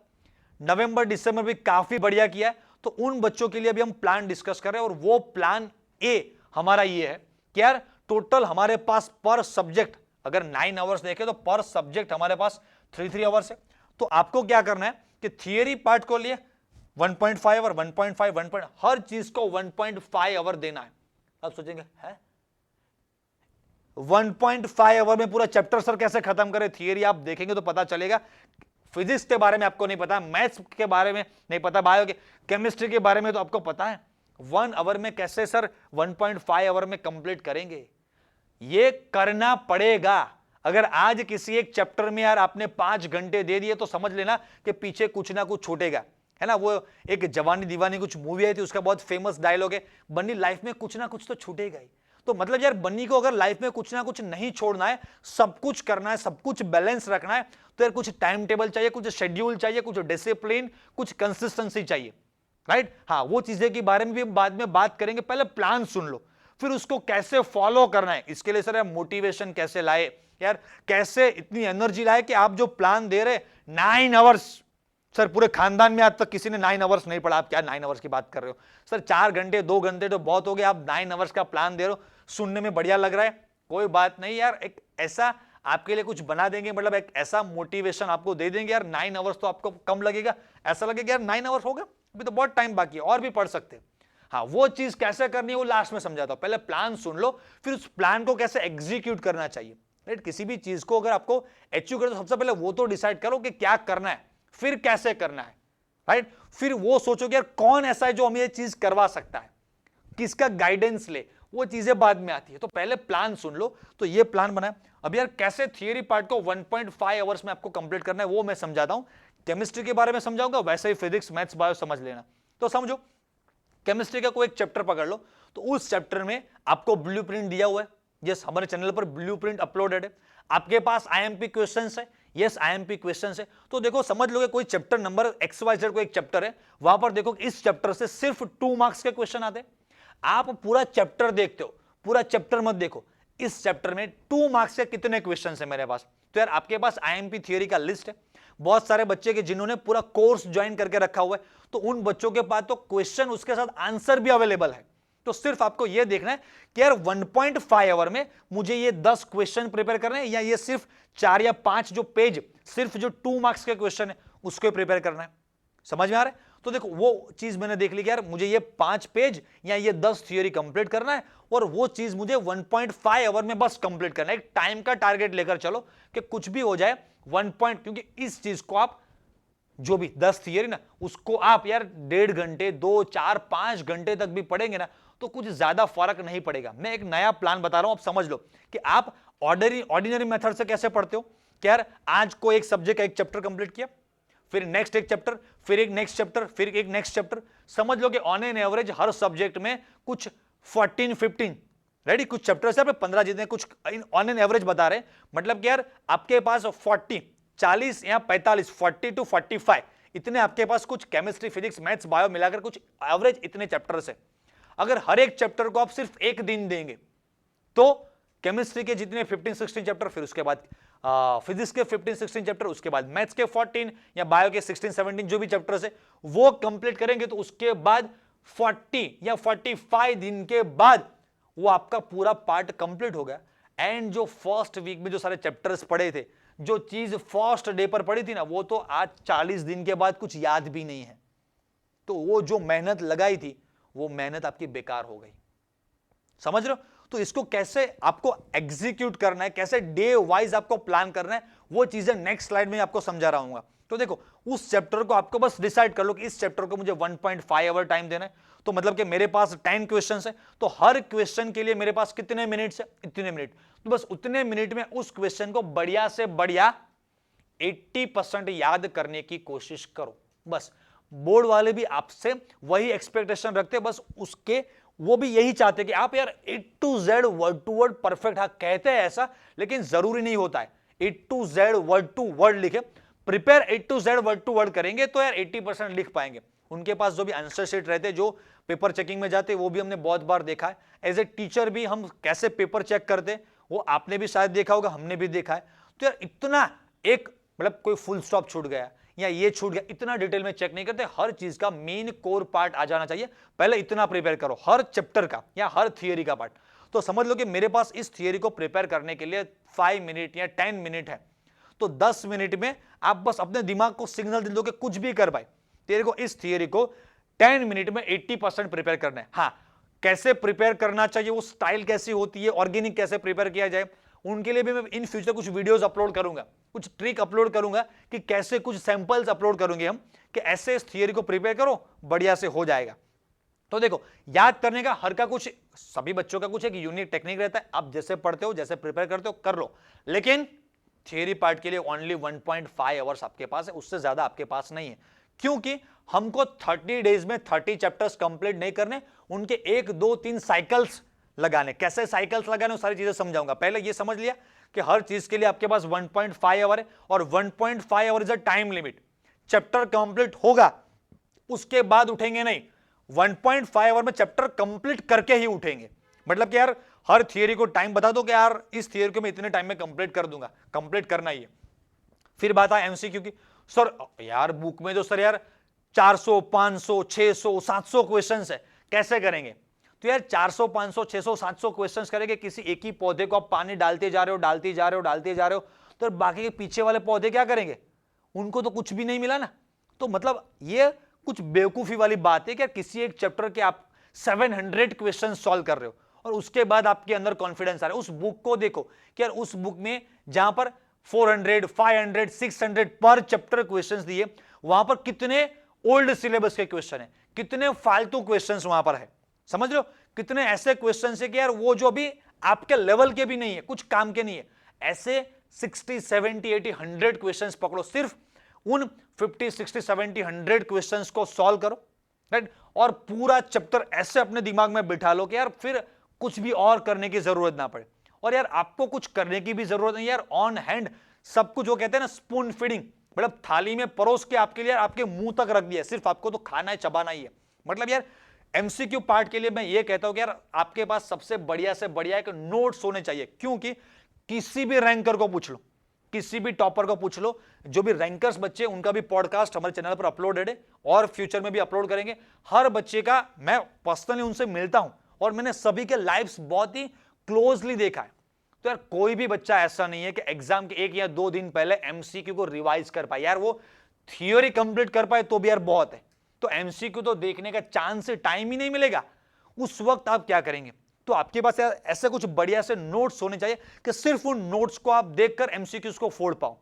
नवंबर दिसंबर भी काफी बढ़िया किया है, तो उन बच्चों के लिए अभी हम प्लान डिस्कस कर रहे हैं और वो प्लान ए हमारा ये है कि यार टोटल हमारे पास पर सब्जेक्ट अगर 9 आवर्स देखें तो पर सब्जेक्ट हमारे पास 3 आवर्स है। तो आपको क्या करना है कि थियरी पार्ट को लिए 1.5 आवर 1.5 हर चीज को 1.5 आवर देना है। अब सोचेंगे है 1.5 आवर में पूरा चैप्टर सर कैसे खत्म करें? थियरी आप देखेंगे तो पता चलेगा। फिजिक्स के बारे में आपको नहीं पता, मैथ्स के बारे में नहीं पता, बायो के केमिस्ट्री के बारे में तो आपको पता है। 1 आवर में कैसे सर 1.5 आवर में कंप्लीट करेंगे? ये करना पड़ेगा। अगर आज किसी एक चैप्टर में यार आपने 5 घंटे दे दिए तो समझ लेना कि पीछे कुछ ना कुछ छूटेगा, है ना। वो एक जवानी दीवानी कुछ मूवी आई थी, उसका बहुत फेमस डायलॉग है, बन्नी लाइफ में कुछ ना कुछ तो छूटेगा ही। तो मतलब यार बन्नी को अगर लाइफ में कुछ ना कुछ नहीं छोड़ना है, सब कुछ करना है, सब कुछ बैलेंस रखना है, तो यार कुछ टाइम टेबल चाहिए, कुछ शेड्यूल चाहिए, कुछ डिसिप्लिन, कुछ कंसिस्टेंसी चाहिए, राइट। हाँ, वो चीजें के बारे में भी बाद में बात करेंगे। पहले प्लान सुन लो, फिर उसको कैसे फॉलो करना है। इसके लिए सर यार मोटिवेशन कैसे लाए, यार कैसे इतनी एनर्जी लाए कि आप जो प्लान दे रहे 9 आवर्स, सर पूरे खानदान में आज तक किसी ने 9 आवर्स नहीं पढ़ा, आप क्या 9 आवर्स की बात कर रहे हो? सर 4 घंटे 2 घंटे तो बहुत हो गए, आप 9 आवर्स का प्लान दे रहे हो, सुनने में बढ़िया लग रहा है, कोई बात नहीं यार, एक ऐसा आपके लिए कुछ बना देंगे, मतलब एक ऐसा मोटिवेशन आपको दे देंगे यार 9 आवर्स तो आपको कम लगेगा, ऐसा लगेगा यार 9 आवर्स हो गया, अभी तो बहुत टाइम बाकी है और भी पढ़ सकते हैं। हाँ, वो चीज कैसे करनी है वो लास्ट में समझाता हूं, पहले प्लान सुन लो, फिर उस प्लान को कैसे एग्जीक्यूट करना चाहिए, राइट। किसी भी चीज को अगर आपको अचीव करना, सबसे पहले वो तो डिसाइड करो कि क्या करना है, फिर कैसे करना है, राइट। फिर वो सोचो कि यार कौन ऐसा है जो हमें ये चीज करवा सकता है, किसका गाइडेंस ले, वो चीजें बाद में आती है। तो पहले प्लान सुन लो, तो ये प्लान बना। अब यार कैसे थियरी पार्ट को 1.5 आवर्स में आपको कंप्लीट करना है वो मैं समझाता हूं। केमिस्ट्री के बारे में समझाऊंगा, वैसे ही फिजिक्स मैथ्स बायो समझ लेना। तो समझो, केमिस्ट्री का कोई एक चैप्टर पकड़ लो, तो उस चैप्टर में आपको ब्लूप्रिंट दिया हुआ है। यस, हमारे चैनल पर ब्लूप्रिंट अपलोडेड है। आपके पास आईएमपी क्वेश्चंस है, यस आईएमपी क्वेश्चंस है। तो देखो समझ लोगे कोई चैप्टर नंबर XYZ को एक चैप्टर है, वहां पर देखो इस चैप्टर से सिर्फ 2 मार्क्स के क्वेश्चन आते हैं। आप पूरा चैप्टर देखते हो, पूरा चैप्टर मत देखो, इस चैप्टर में 2 मार्क्स के कितने क्वेश्चन है मेरे पास। तो यार आपके पास आईएमपी थियरी का लिस्ट है, बहुत सारे बच्चे के जिन्होंने पूरा कोर्स ज्वाइन करके रखा हुआ है, तो उन बच्चों के पास तो क्वेश्चन उसके साथ आंसर भी अवेलेबल है। तो सिर्फ आपको यह देखना है कि यार 1.5 आवर में मुझे ये 10 क्वेश्चन प्रिपेयर करने हैं, या ये सिर्फ 4 या 5 जो पेज, सिर्फ जो 2 मार्क्स के क्वेश्चन है उसको प्रिपेयर करना है। समझ में आ रहा है? तो देखो वो चीज मैंने देख ली कि यार मुझे ये 5 पेज या ये 10 थियरी कंप्लीट करना है, और वो चीज मुझे 1.5 आवर में बस कंप्लीट करना है। एक टाइम का टारगेट लेकर चलो कि कुछ भी हो जाए क्योंकि इस चीज को आप जो भी 10 थियरी ना, उसको आप यार 1.5 घंटे 2 4 5 घंटे तक भी पढ़ेंगे ना, तो कुछ ज्यादा फर्क नहीं पड़ेगा। मैं एक नया प्लान बता रहा हूं, आप समझ लो कि आप ऑर्डिनरी मेथड से कैसे पढ़ते हो कि यार आज को एक सब्जेक्ट का एक चैप्टर कंप्लीट किया, फिर नेक्स्ट एक चैप्टर, फिर एक नेक्स्ट चैप्टर, फिर एक नेक्स्ट चैप्टर। समझ लो कि on an average her subject में कुछ 14-15 रेडी, कुछ चैप्टर से आपने 15 जितने कुछ ऑन एन एवरेज बता रहे हैं, मतलब कि यार आपके पास 40 या 45 40 to 45 इतने आपके पास कुछ केमिस्ट्री फिजिक्स मैथ्स बायो मिलाकर कुछ एवरेज इतने चैप्टर्स है। अगर हर एक चैप्टर को आप सिर्फ एक दिन देंगे तो केमिस्ट्री के जितने 15-16 चैप्टर, फिर उसके बाद फिजिक्स के 15-16 चैप्टर, उसके बाद मैथ्स के 14 या बायो के 16-17 जो भी चैप्टर्स है वो कंप्लीट करेंगे, तो उसके बाद 40 या 45 दिन के बाद वो आपका पूरा पार्ट कंप्लीट हो गया। एंड जो फर्स्ट वीक में जो सारे चैप्टर्स पढ़े थे, जो चीज फर्स्ट डे पर पढ़ी थी ना, वो तो आज 40 दिन के बाद कुछ याद भी नहीं है। तो वो जो मेहनत लगाई थी वो मेहनत आपकी बेकार हो गई। समझ रहे हो? तो इसको कैसे आपको एग्जीक्यूट करना है, कैसे डे वाइज आपको प्लान करना है, वो चीजें नेक्स्ट स्लाइड में आपको समझा रहा हूं। तो देखो उस चैप्टर को आपको बस डिसाइड कर लो कि इस चैप्टर को मुझे 1.5 आवर टाइम देना है। तो मतलब कि मेरे पास 10 क्वेश्चंस है, तो हर क्वेश्चन के लिए मेरे पास कितने मिनट्स है? इतने मिनट। तो बस उतने मिनट में उस क्वेश्चन को बढ़िया से बढ़िया 80% याद करने की कोशिश करो। बस बोर्ड वाले भी आपसे वही एक्सपेक्टेशन रखते, बस उसके वो भी यही चाहते कि आप यार A to Z word to word perfect, हाँ कहते हैं ऐसा, लेकिन जरूरी नहीं होता है। A to Z word to word लिखे, prepare A to Z word to word करेंगे तो यार 80% लिख पाएंगे। उनके पास जो भी आंसर शीट रहते, जो पेपर चेकिंग में जाते, वो भी हमने बहुत बार देखा है। एज ए टीचर भी हम कैसे पेपर चेक करते, वो आपने भी शायद देखा होगा, हमने भी देखा है। तो यार इतना एक मतलब कोई फुल स्टॉप छूट गया या ये छूट गया, इतना डिटेल में चेक नहीं करते। हर चीज का मेन कोर पार्ट आ जाना चाहिए, पहले इतना प्रिपेयर करो हर चैप्टर का या हर थियरी का पार्ट। तो समझ लो कि मेरे पास इस थियरी को प्रिपेयर करने के लिए 5 मिनट या 10 मिनट है, तो 10 मिनट में आप बस अपने दिमाग को सिग्नल दे दो कि कुछ भी कर भाई, तेरे को इस थियरी को 10 मिनट में 80% प्रिपेयर करना है। हाँ, कैसे प्रिपेयर करना चाहिए, वो स्टाइल कैसी होती है, ऑर्गेनिक कैसे प्रिपेयर किया जाए, उनके लिए भी मैं इन फ्यूचर कुछ वीडियोस अपलोड करूंगा, कुछ ट्रिक अपलोड करूंगा कि कैसे, कुछ सैंपल्स अपलोड करूंगे हम कि ऐसे इस थियरी को प्रिपेयर करो, बढ़िया से हो जाएगा। तो देखो, याद करने का हर का कुछ, सभी बच्चों का कुछ एक यूनिक टेक्निक रहता है, आप जैसे पढ़ते हो, जैसे प्रिपेयर करते हो कर लो, लेकिन थियरी पार्ट के लिए ओनली 1.5 आवर्स आपके पास है, उससे ज्यादा आपके पास नहीं है, क्योंकि हमको 30 डेज में 30 चैप्टर्स कंप्लीट नहीं करने, उनके 1 2 3 साइकिल्स लगाने। कैसे साइकिल्स लगाने, वो सारी चीजें समझाऊंगा। पहले ये समझ लिया कि हर चीज के लिए आपके पास 1.5 आवर है, और 1.5 our is a time limit. Chapter complete होगा, उसके बाद उठेंगे नहीं, 1.5 आवर में चैप्टर कंप्लीट करके ही उठेंगे। मतलब कि यार हर थियरी को टाइम बता दो कि यार इस थियरी को मैं इतने टाइम में कंप्लीट कर दूंगा, कंप्लीट करना ही है। फिर बात है एमसीक्यू की। सर यार बुक में तो सर यार 400 500 600 700 क्वेश्चंस है, कैसे करेंगे? तो यार 400 500 600 700 क्वेश्चंस करेंगे, किसी एक ही पौधे को आप पानी डालते जा रहे हो, डालते जा रहे हो, डालते जा रहे हो, तो बाकी के पीछे वाले पौधे क्या करेंगे? उनको तो कुछ भी नहीं मिला ना। तो मतलब ये कुछ बेवकूफी वाली बात है कि किसी एक चैप्टर के आप 700 क्वेश्चन सॉल्व कर रहे हो और उसके बाद आपके अंदर कॉन्फिडेंस आ रहा है। उस बुक को देखो कि यार उस बुक में जहां पर 400 500 600 पर चैप्टर क्वेश्चंस दिए, वहां पर कितने ओल्ड सिलेबस के क्वेश्चन है, कितने फालतू क्वेश्चंस वहां पर है। समझ लो, कितने ऐसे क्वेश्चंस है कि यार वो जो भी आपके लेवल के भी नहीं है, कुछ काम के नहीं है। ऐसे 60 70 80 100 क्वेश्चंस पकड़ो, सिर्फ उन 50 60 70 100 क्वेश्चंस को सॉल्व करो, राइट, और पूरा चैप्टर ऐसे अपने दिमाग में बिठा लो कि यार फिर कुछ भी और करने की जरूरत ना पड़े। और यार आपको कुछ करने की भी जरूरत नहीं यार, ऑन हैंड सब कुछ, जो कहते हैं ना स्पून फीडिंग, मतलब थाली में परोस के आपके लिए आपके मुंह तक रख दिया, सिर्फ आपको तो खाना है, चबाना ही है। मतलब यार एमसीक्यू पार्ट के लिए मैं ये कहता हूं कि यार आपके पास सबसे बढ़िया से बढ़िया एक नोट्स होने चाहिए, क्योंकि किसी भी रैंकर को पूछ लो, किसी भी टॉपर को पूछ लो, जो भी रैंकर्स बच्चे, उनका भी पॉडकास्ट हमारे चैनल पर अपलोडेड है और फ्यूचर में भी अपलोड करेंगे। हर बच्चे का मैं पर्सनली उनसे मिलता हूं और मैंने सभी के लाइव्स बहुत ही क्लोजली देखा है। तो यार कोई भी बच्चा ऐसा नहीं है कि एग्जाम के 1 या 2 दिन पहले एमसीक्यू को रिवाइज कर पाए, यार वो थियोरी कंप्लीट कर पाए तो भी यार बहुत है। तो एमसीक्यू तो देखने का चांस, टाइम ही नहीं मिलेगा। उस वक्त आप क्या करेंगे? तो आपके पास यार ऐसे कुछ बढ़िया से नोट्स होने चाहिए कि सिर्फ उन नोट्स को आप देखकर एमसीक्यूज को फोड़ पाओ।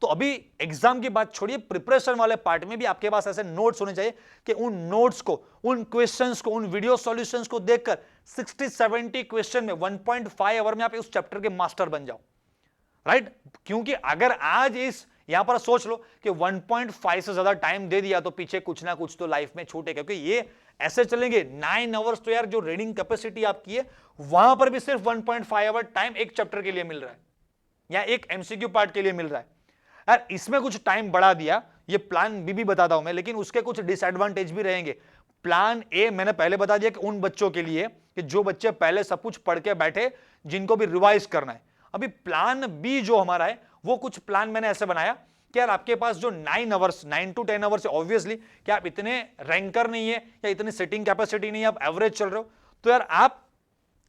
तो अभी एग्जाम की बात छोड़िए, प्रिपरेशन वाले पार्ट में भी आपके पास ऐसे नोट्स होने चाहिए कि उन नोट्स को, उन क्वेश्चंस को, उन वीडियो सॉल्यूशंस को देखकर 60 70 क्वेश्चन में 1.5 आवर में आप उस चैप्टर के मास्टर बन जाओ, राइट। क्योंकि अगर आज इस यहां पर सोच लो कि 1.5 से ज्यादा टाइम दे दिया तो पीछे कुछ ना कुछ तो लाइफ में छूटेगा, क्योंकि ये ऐसे चलेंगे 9 आवर्स, तो यार जो रीडिंग कैपेसिटी आपकी है वहां पर भी सिर्फ 1.5 आवर टाइम एक चैप्टर के लिए मिल रहा है या एक एमसीक्यू पार्ट के लिए मिल रहा है। यार इसमें कुछ टाइम बढ़ा दिया, ये प्लान बी भी बताता हूं मैं, लेकिन उसके कुछ डिसएडवांटेज भी रहेंगे। प्लान ए मैंने पहले बता दिया कि उन बच्चों के लिए कि जो बच्चे पहले सब कुछ पढ़ के बैठे, जिनको भी रिवाइज करना है। अभी प्लान बी जो हमारा है, वो कुछ प्लान मैंने ऐसे बनाया कि यार आपके पास जो 9 to 10 आवर्स है, ऑब्वियसली कि आप इतने रैंकर नहीं है या इतनी सिटिंग कैपेसिटी नहीं है, आप एवरेज चल रहे हो, तो यार आप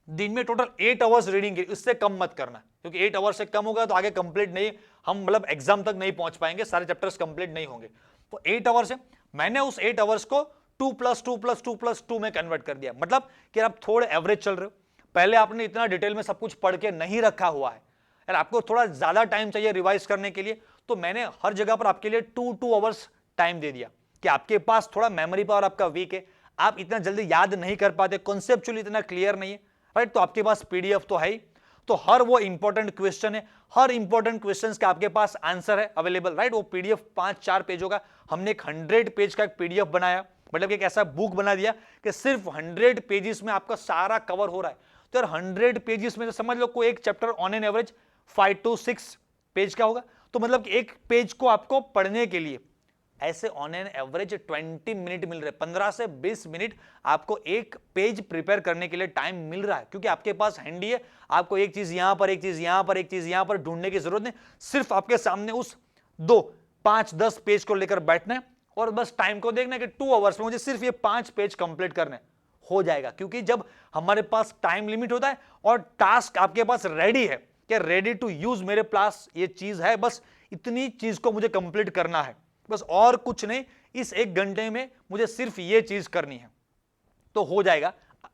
दिन में टोटल 8 आवर्स रीडिंग, इससे कम मत करना, क्योंकि 8 आवर्स से कम होगा तो आगे कंप्लीट नहीं, हम मतलब एग्जाम तक नहीं पहुंच पाएंगे, सारे चैप्टर्स कंप्लीट नहीं होंगे। तो 8 आवर्स है, मैंने उस 8 आवर्स को 2+2+2+2 में कन्वर्ट कर दिया। मतलब कि आप थोड़े एवरेज चल रहे हो, पहले आपने इतना डिटेल में सब कुछ पढ़ के नहीं रखा हुआ है, यार आपको थोड़ा ज्यादा टाइम चाहिए रिवाइज करने के लिए, तो मैंने हर जगह पर आपके लिए 2 आवर्स टाइम दे दिया कि आपके पास थोड़ा मेमोरी पावर आपका वीक है, आप इतना जल्दी याद नहीं कर पाते, कॉन्सेप्चुअली इतना क्लियर नहीं है, राइट। तो आपके पास पीडीएफ तो है ही, तो हर वो इंपॉर्टेंट क्वेश्चन है, हर इंपॉर्टेंट क्वेश्चंस का आपके पास आंसर है अवेलेबल, राइट। वो पीडीएफ 5-4 पेजों का, हमने एक 100 पेज का एक पीडीएफ बनाया, मतलब एक ऐसा बुक बना दिया कि सिर्फ 100 पेजेस में आपका सारा कवर हो रहा है। तो यार 100 पेजेस में तो समझ लो कोई एक chapter on an average 5 to 6 page का होगा, तो मतलब कि एक पेज को आपको पढ़ने के लिए ऐसे ऑन एन एवरेज 20 मिनट मिल रहे, 15 से 20 मिनट आपको एक पेज प्रिपेयर करने के लिए टाइम मिल रहा है, क्योंकि आपके पास हैंडी है, आपको एक चीज यहां पर, एक चीज यहां पर, एक चीज यहां पर ढूंढने की जरूरत नहीं, सिर्फ आपके सामने उस 2 5-10 पेज को लेकर बैठना है और बस टाइम को देखना है कि 2 आवर्स में मुझे सिर्फ ये 5 पेज कंप्लीट करने हो जाएगा। क्योंकि जब हमारे पास टाइम लिमिट होता है और टास्क आपके पास रेडी है कि रेडी टू यूज, मेरे पास ये चीज है, बस इतनी चीज को मुझे कंप्लीट करना है, बस और कुछ नहीं, इस 1 घंटे में मुझे सिर्फ ये चीज करनी है, तो हो जाएगा,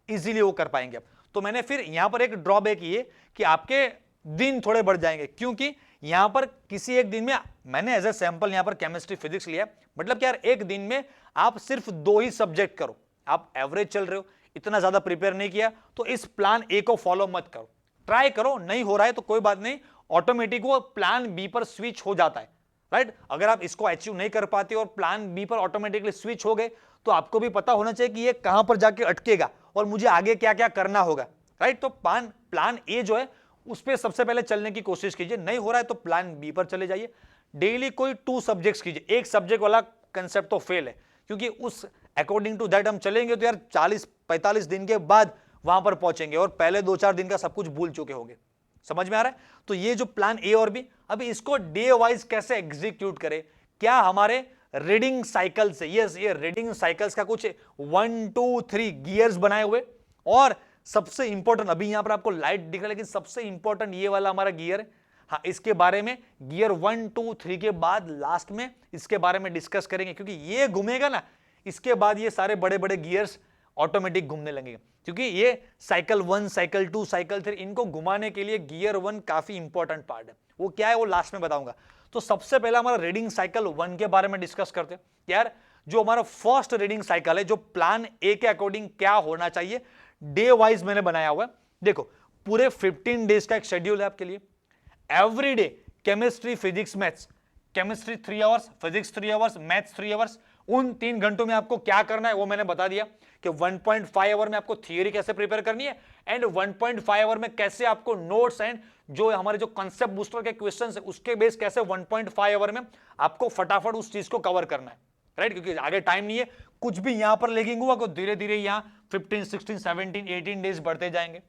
इजीली वो कर पाएंगे आप। तो मैंने फिर यहां पर एक ड्रॉबैक ये कि आपके दिन थोड़े बढ़ जाएंगे, क्योंकि यहां पर किसी एक दिन में मैंने एज ए सैंपल यहां पर केमिस्ट्री फिजिक्स लिया, मतलब कि यार एक दिन में आप सिर्फ 2 ही सब्जेक्ट करो, आप एवरेज चल रहे हो, इतना ज्यादा प्रिपेयर नहीं किया, तो इस प्लान ए को फॉलो मत करो, ट्राई करो, नहीं हो रहा है तो कोई बात नहीं, ऑटोमेटिक वो प्लान बी पर स्विच हो जाता है, राइट। अगर आप इसको अचीव नहीं कर पाते और प्लान बी पर ऑटोमेटिकली स्विच हो गए, तो आपको भी पता होना चाहिए कि ये कहां पर जाके अटकेगा और मुझे आगे क्या क्या करना होगा, राइट। तो प्लान ए जो है उस पर सबसे पहले चलने की कोशिश कीजिए, नहीं हो रहा है तो प्लान बी पर चले जाइए। डेली कोई 2 सब्जेक्ट्स कीजिए, एक सब्जेक्ट वाला कंसेप्ट तो फेल है, क्योंकि उस अकॉर्डिंग टू दैट हम चलेंगे तो यार 40-45 दिन के बाद वहां पर पहुंचेंगे और पहले 2-4 दिन का सब कुछ भूल चुके होंगे। समझ में आ रहा है? तो ये जो प्लान ए और बी, अभी इसको डे वाइज कैसे एग्जीक्यूट करें, क्या हमारे रीडिंग साइकिल से, यस ये रीडिंग साइकिल्स का कुछ 1 2 3 गियर्स बनाए हुए, और सबसे इंपॉर्टेंट, अभी यहां पर आपको लाइट दिख रहा है लेकिन सबसे इंपॉर्टेंट ये वाला हमारा गियर है। हाँ, इसके बारे में गियर 1 2 3 के बाद लास्ट में इसके बारे में डिस्कस करेंगे, क्योंकि ये घूमेगा ना, इसके बाद ये सारे बड़े बड़े गियर्स ऑटोमेटिक घूमने लगेंगे, क्योंकि ये साइकिल 1 साइकिल 2 साइकिल 3 इनको घुमाने के लिए गियर 1 काफी इंपॉर्टेंट पार्ट है। वो क्या है वो लास्ट में बताऊंगा। तो सबसे पहला हमारा रीडिंग साइकिल 1 के बारे में डिस्कस करते हैं। यार जो हमारा फर्स्ट रीडिंग साइकिल है, जो प्लान ए के अकॉर्डिंग क्या होना चाहिए, डे वाइज मैंने बनाया हुआ है। देखो पूरे 15 डेज का एक शेड्यूल है आपके लिए। Every day chemistry physics maths, chemistry 3 hours, physics 3 hours, maths 3 hours. उन 3 घंटों में आपको क्या करना है वो मैंने बता दिया कि 1.5 आवर में आपको थियरी कैसे प्रिपेयर करनी है एंड 1.5 आवर में कैसे आपको नोट्स एंड जो हमारे जो कॉन्सेप्ट बूस्टर के क्वेश्चंस है उसके बेस कैसे 1.5 आवर में आपको फटाफट उस चीज को कवर करना है, राइट। क्योंकि आगे टाइम नहीं है, कुछ भी यहां पर लेगिंग हुआ, धीरे धीरे यहां 15 16 17 18 डेज बढ़ते जाएंगे।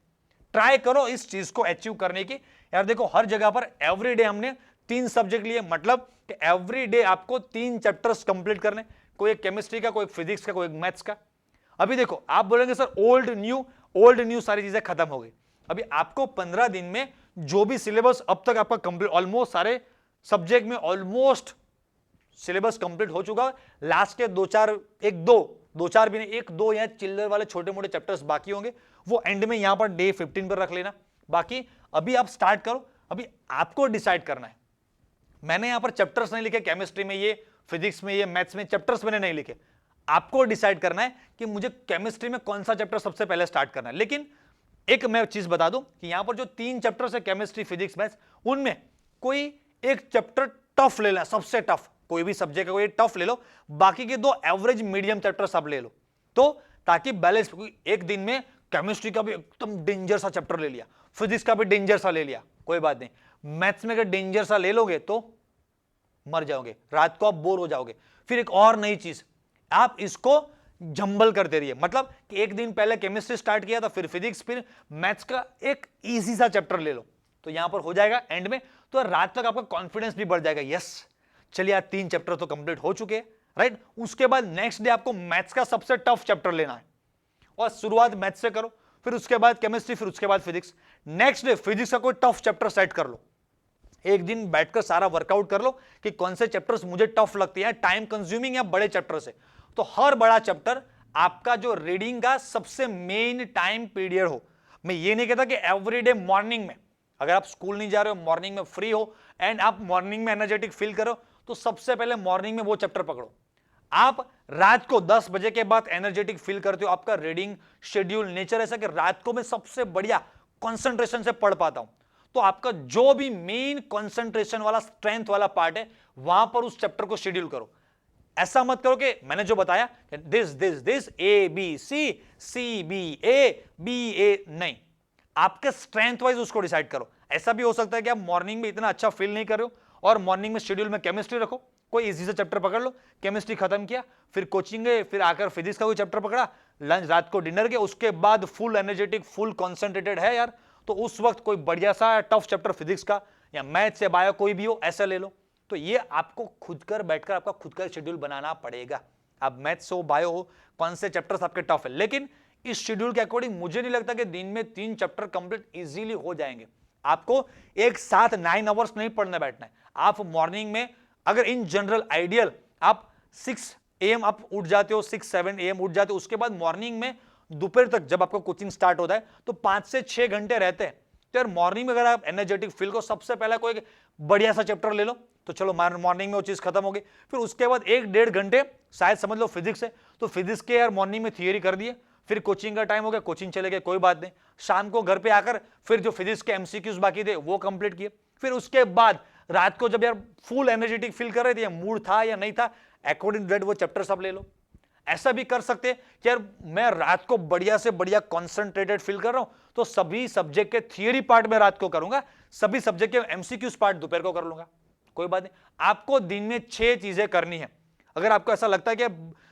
ट्राई करो इस चीज को अचीव करने की। यार देखो हर जगह पर एवरी डे हमने 3 सब्जेक्ट लिए, मतलब कि एवरी डे आपको 3 चैप्टर्स कंप्लीट करने, कोई एक केमिस्ट्री का, कोई एक फिजिक्स का, कोई एक मैथ्स का। अभी देखो आप बोलेंगे सर ओल्ड न्यू सारी चीजें खत्म हो गई। अभी आपको 15 दिन में जो भी सिलेबस अब तक आपका कंप्लीट, ऑलमोस्ट सारे सब्जेक्ट में ऑलमोस्ट सिलेबस कंप्लीट हो चुका है। लास्ट के 2-4 भी नहीं, 1-2 या चिल्लर वाले छोटे मोटे चैप्टर्स बाकी होंगे, वो एंड में यहां पर डे 15 पर रख लेना। बाकी अभी आप स्टार्ट करो, अभी आपको डिसाइड करना है। मैंने यहां पर चैप्टर्स नहीं लिखे, केमिस्ट्री में ये, फिजिक्स में ये, मैथ्स में चैप्टर्स मैंने नहीं लिखे। आपको डिसाइड करना है कि मुझे केमिस्ट्री में कौन सा चैप्टर सबसे पहले स्टार्ट करना है। लेकिन एक मैं चीज बता दूं कि यहां पर जो 3 चैप्टर्स है केमिस्ट्री फिजिक्स मैथ्स, उनमें कोई एक चैप्टर टफ ले लेना, सबसे टफ, कोई भी सब्जेक्ट का कोई टफ ले लो, बाकी के 2 एवरेज मीडियम चैप्टर सब ले लो, तो ताकि बैलेंस। एक दिन में केमिस्ट्री का भी एकदम डेंजर सा चैप्टर ले लिया, फिजिक्स का भी डेंजर सा ले लिया, कोई बात नहीं। मैथ्स में अगर डेंजर सा ले लोगे तो मर जाओगे, रात को आप बोर हो जाओगे। फिर एक और नई चीज, आप इसको जंबल करते रहिए, मतलब कि एक दिन पहले केमिस्ट्री स्टार्ट किया था, फिर फिजिक्स, फिर मैथ्स का एक इजी सा चैप्टर ले लो, तो यहां पर हो जाएगा एंड में, तो रात तक आपका कॉन्फिडेंस भी बढ़ जाएगा। यस चलिए आज 3 चैप्टर तो कंप्लीट हो चुके हैं, राइट। उसके बाद नेक्स्ट डे आपको मैथ्स का सबसे टफ चैप्टर लेना है और शुरुआत मैथ्स से करो, फिर उसके बाद केमिस्ट्री, फिर उसके बाद फिजिक्स। नेक्स्ट डे फिजिक्स का कोई टफ चैप्टर सेट कर लो, एक दिन बैठकर सारा वर्कआउट कर लो कि कौन से चैप्टर्स मुझे टफ लगते हैं, टाइम कंज्यूमिंग या बड़े चैप्टर से। तो हर बड़ा चैप्टर आपका जो रीडिंग का सबसे मेन टाइम पीरियड हो। मैं ये नहीं कहता कि एवरीडे मॉर्निंग में, अगर आप स्कूल नहीं जा रहे हो, मॉर्निंग में फ्री हो एंड आप मॉर्निंग में एनर्जेटिक फील करो, तो सबसे पहले मॉर्निंग में वो चैप्टर पकड़ो। आप रात को 10 बजे के बाद एनर्जेटिक फील करते हो, आपका रीडिंग शेड्यूल नेचर ऐसा कि रात को मैं सबसे बढ़िया कंसंट्रेशन से पढ़ पाता हूं, तो आपका जो भी मेन कंसंट्रेशन वाला स्ट्रेंथ वाला पार्ट है वहां पर उस चैप्टर को शेड्यूल करो। ऐसा मत करो कि मैंने जो बताया this A B C B A B A, नहीं, आपके स्ट्रेंथ वाइज उसको डिसाइड करो। ऐसा भी हो सकता है कि आप मॉर्निंग में इतना अच्छा फील नहीं कर रहे हो और मॉर्निंग में शेड्यूल में केमिस्ट्री रखो, कोई इजी से चैप्टर पकड़ लो, केमिस्ट्री खत्म किया, फिर कोचिंग गए, फिर आकर फिजिक्स का कोई चैप्टर पकड़ा, लंच रात को डिनर के, उसके बाद फुल एनर्जेटिक फुल कॉन्सेंट्रेटेड है यार, तो उस वक्त कोई बढ़िया सा टफ चैप्टर फिजिक्स का या मैथ से बायो कोई भी हो ऐसा ले लो। तो ये आपको खुद कर बैठकर आपका खुद का शेड्यूल बनाना पड़ेगा। अब मैथ्स हो, बायो हो, कौन से चैप्टर्स आपके टफ है, लेकिन इस शेड्यूल के अकॉर्डिंग मुझे नहीं लगता कि दिन में 3 चैप्टर कंप्लीट इजीली हो जाएंगे। आपको एक साथ 9 आवर्स नहीं पढ़ने बैठना है। आप मॉर्निंग में अगर इन जनरल आइडियल आप 6 AM आप उठ जाते हो, 6-7 AM उठ जाते हो, उसके बाद मॉर्निंग में दोपहर तक जब आपको कोचिंग स्टार्ट होता है तो 5 से 6 घंटे रहते हैं। तो यार मॉर्निंग में अगर आप एनर्जेटिक फील को, सबसे पहला कोई बढ़िया सा चैप्टर ले लो, तो चलो मॉर्निंग में वो चीज खत्म हो गई। फिर उसके बाद 1-1.5 घंटे शायद समझ लो फिजिक्स है, तो फिजिक्स के यार मॉर्निंग में थियरी कर दिए, फिर कोचिंग का टाइम हो गया, कोचिंग चले गए, कोई बात नहीं। शाम को घर पे आकर फिर जो फिजिक्स के MCQs बाकी थे वो कंप्लीट किए। फिर उसके बाद रात को जब यार फुल एनर्जेटिक फील कर रहे थे, मूड था या नहीं था, अकॉर्डिंग टू दैट वो चैप्टर सब ले लो। ऐसा भी कर सकते कि यार मैं रात को बढ़िया से बढ़िया कॉन्सेंट्रेटेड फील कर रहा हूं, तो सभी सब्जेक्ट के थियरी पार्ट में रात को करूंगा, सभी सब्जेक्ट के MCQs पार्ट दोपहर को कर लूंगा, कोई बात नहीं। आपको दिन में 6 चीजें करनी है। अगर आपको ऐसा लगता है कि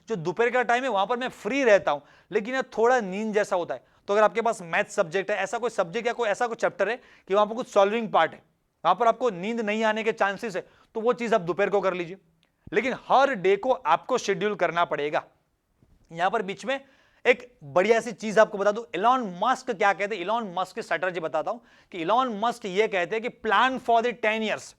जो दोपहर का टाइम है वहां पर मैं फ्री रहता हूं, लेकिन यार थोड़ा नींद जैसा होता है, तो अगर आपके पास मैथ सब्जेक्ट है, ऐसा कोई सब्जेक्ट या कोई ऐसा कोई चैप्टर है कि वहां पर कुछ सॉल्विंग पार्ट है, वहां पर आपको नींद नहीं आने के चांसेस है, तो वो चीज आप दोपहर को कर लीजिए। लेकिन हर डे को आपको शेड्यूल करना पड़ेगा। यहां पर बीच में एक बढ़िया सी चीज आपको बता दूं, इलॉन मस्क क्या कहते हैं, इलॉन मस्क की स्ट्रेटजी बताता हूं कि इलॉन मस्क ये कहते हैं कि plan for the 10 years,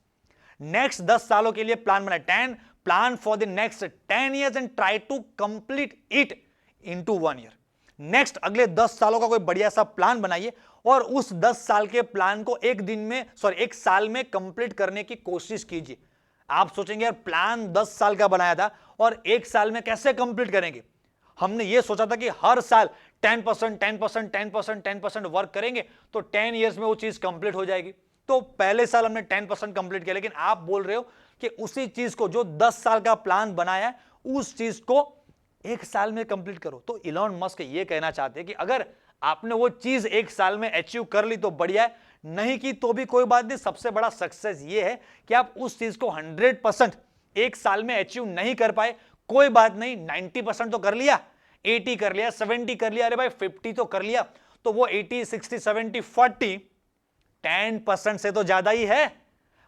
next 10 सालों के लिए प्लान बनाए, plan for the next 10 years and try to complete it into 1 year. Next अगले 10 सालों का कोई बढ़िया सा प्लान बनाइए और उस 10 साल के प्लान को एक साल में कंप्लीट करने की कोशिश कीजिए। आप सोचेंगे यार प्लान 10 साल का बनाया था और एक साल में कैसे कंप्लीट करेंगे। हमने ये सोचा था कि हर साल 10% वर्क करेंगे तो 10 इयर्स में वो चीज कंप्लीट हो जाएगी। तो पहले साल हमने 10% कंप्लीट किया, लेकिन आप बोल रहे हो कि उसी चीज को जो 10 साल का प्लान बनाया है उस चीज को एक साल में कंप्लीट करो। तो इलॉन मस्क ये कहना चाहते हैं कि अगर आपने वो चीज एक साल में अचीव कर ली तो बढ़िया है, नहीं की तो भी कोई बात नहीं। सबसे बड़ा सक्सेस ये है कि आप उस चीज को 100% एक साल में अचीव नहीं कर पाए, कोई बात नहीं, 90% तो कर लिया, 80 कर लिया, 70 कर लिया, अरे भाई 50 तो कर लिया, तो वो 80, 60, 70, 40 10% से तो ज्यादा ही है।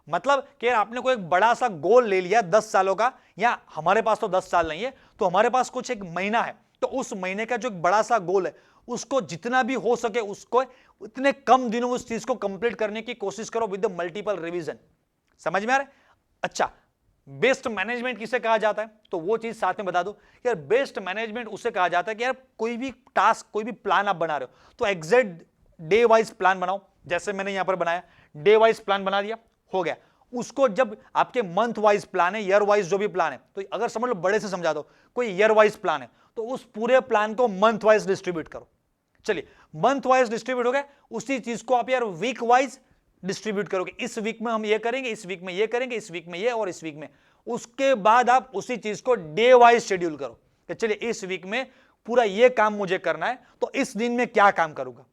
मतलब कि आपने कोई एक बड़ा सा गोल ले लिया 10 सालों का, या हमारे पास तो 10 साल नहीं है, तो हमारे पास कुछ एक महीना है, तो उस महीने का जो एक बड़ा सा गोल है उसको जितना भी हो सके उसको इतने कम दिनों में उस चीज को कंप्लीट करने की कोशिश करो विद द मल्टीपल रिवीजन। समझ में आ रहा है? अच्छा, बेस्ट मैनेजमेंट किसे कहा जाता है, तो वो चीज साथ में बता दो यार। बेस्ट मैनेजमेंट उसे कहा जाता है कि यार कोई भी टास्क, कोई भी प्लान आप बना रहे हो तो एग्जैक्ट डे वाइज प्लान बनाओ। जैसे मैंने यहां पर बनाया, डे वाइज प्लान बना दिया, हो गया। उसको जब आपके मंथ वाइज प्लान है, ईयर वाइज जो भी प्लान है, तो अगर समझ लो बड़े से समझा दो, कोई ईयर वाइज प्लान है तो उस पूरे प्लान को मंथ वाइज डिस्ट्रीब्यूट करो। चलिए, मंथ वाइज डिस्ट्रीब्यूट हो गया, उसी चीज को आप यार वीक वाइज डिस्ट्रीब्यूट करोगे। इस वीक में हम ये करेंगे, इस वीक में ये करेंगे, इस वीक में ये और इस वीक में। उसके बाद आप उसी चीज को डे वाइज शेड्यूल करो कि चलिए इस वीक में पूरा ये काम मुझे करना है, तो इस दिन में क्या काम करूंगा।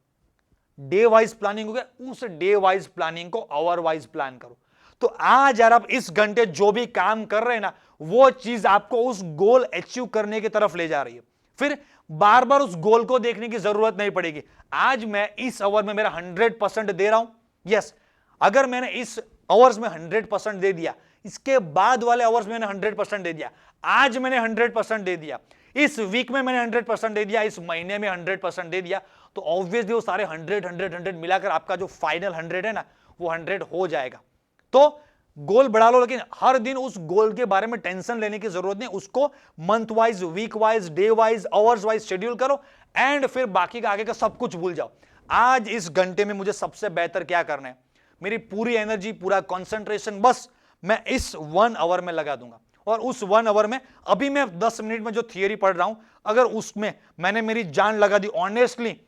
डे वाइज प्लानिंग हो गया, उस डे वाइज प्लानिंग को आवर वाइज प्लान करो। तो आज यार आप इस घंटे जो भी काम कर रहे हैं ना, वो चीज आपको उस गोल अचीव करने की तरफ ले जा रही है। फिर बार बार उस गोल को देखने की जरूरत नहीं पड़ेगी। आज मैं इस आवर में मेरा 100% दे रहा हूं, यस। अगर मैंने इस आवर्स में 100% दे दिया, इसके बाद वाले आवर्स में मैंने 100% दे दिया, आज मैंने 100% दे दिया, इस वीक में मैंने 100% दे दिया, इस महीने में 100% दे दिया, तो ऑब्वियसली वो सारे 100 मिलाकर आपका जो फाइनल 100 है ना, वो 100 हो जाएगा। तो गोल बढ़ा लो, लेकिन हर दिन उस गोल के बारे में टेंशन लेने की जरूरत नहीं। उसको month wise, week wise, day wise, hours wise schedule करो एंड फिर बाकी का आगे का सब कुछ भूल जाओ। आज इस घंटे में मुझे सबसे बेहतर क्या करना है, मेरी पूरी एनर्जी, पूरा कंसंट्रेशन बस मैं इस 1 आवर में लगा दूंगा। और उस 1 आवर में अभी मैं 10 मिनट में जो थियरी पढ़ रहा हूं, अगर उसमें मैंने मेरी जान लगा दी, ऑनेस्टली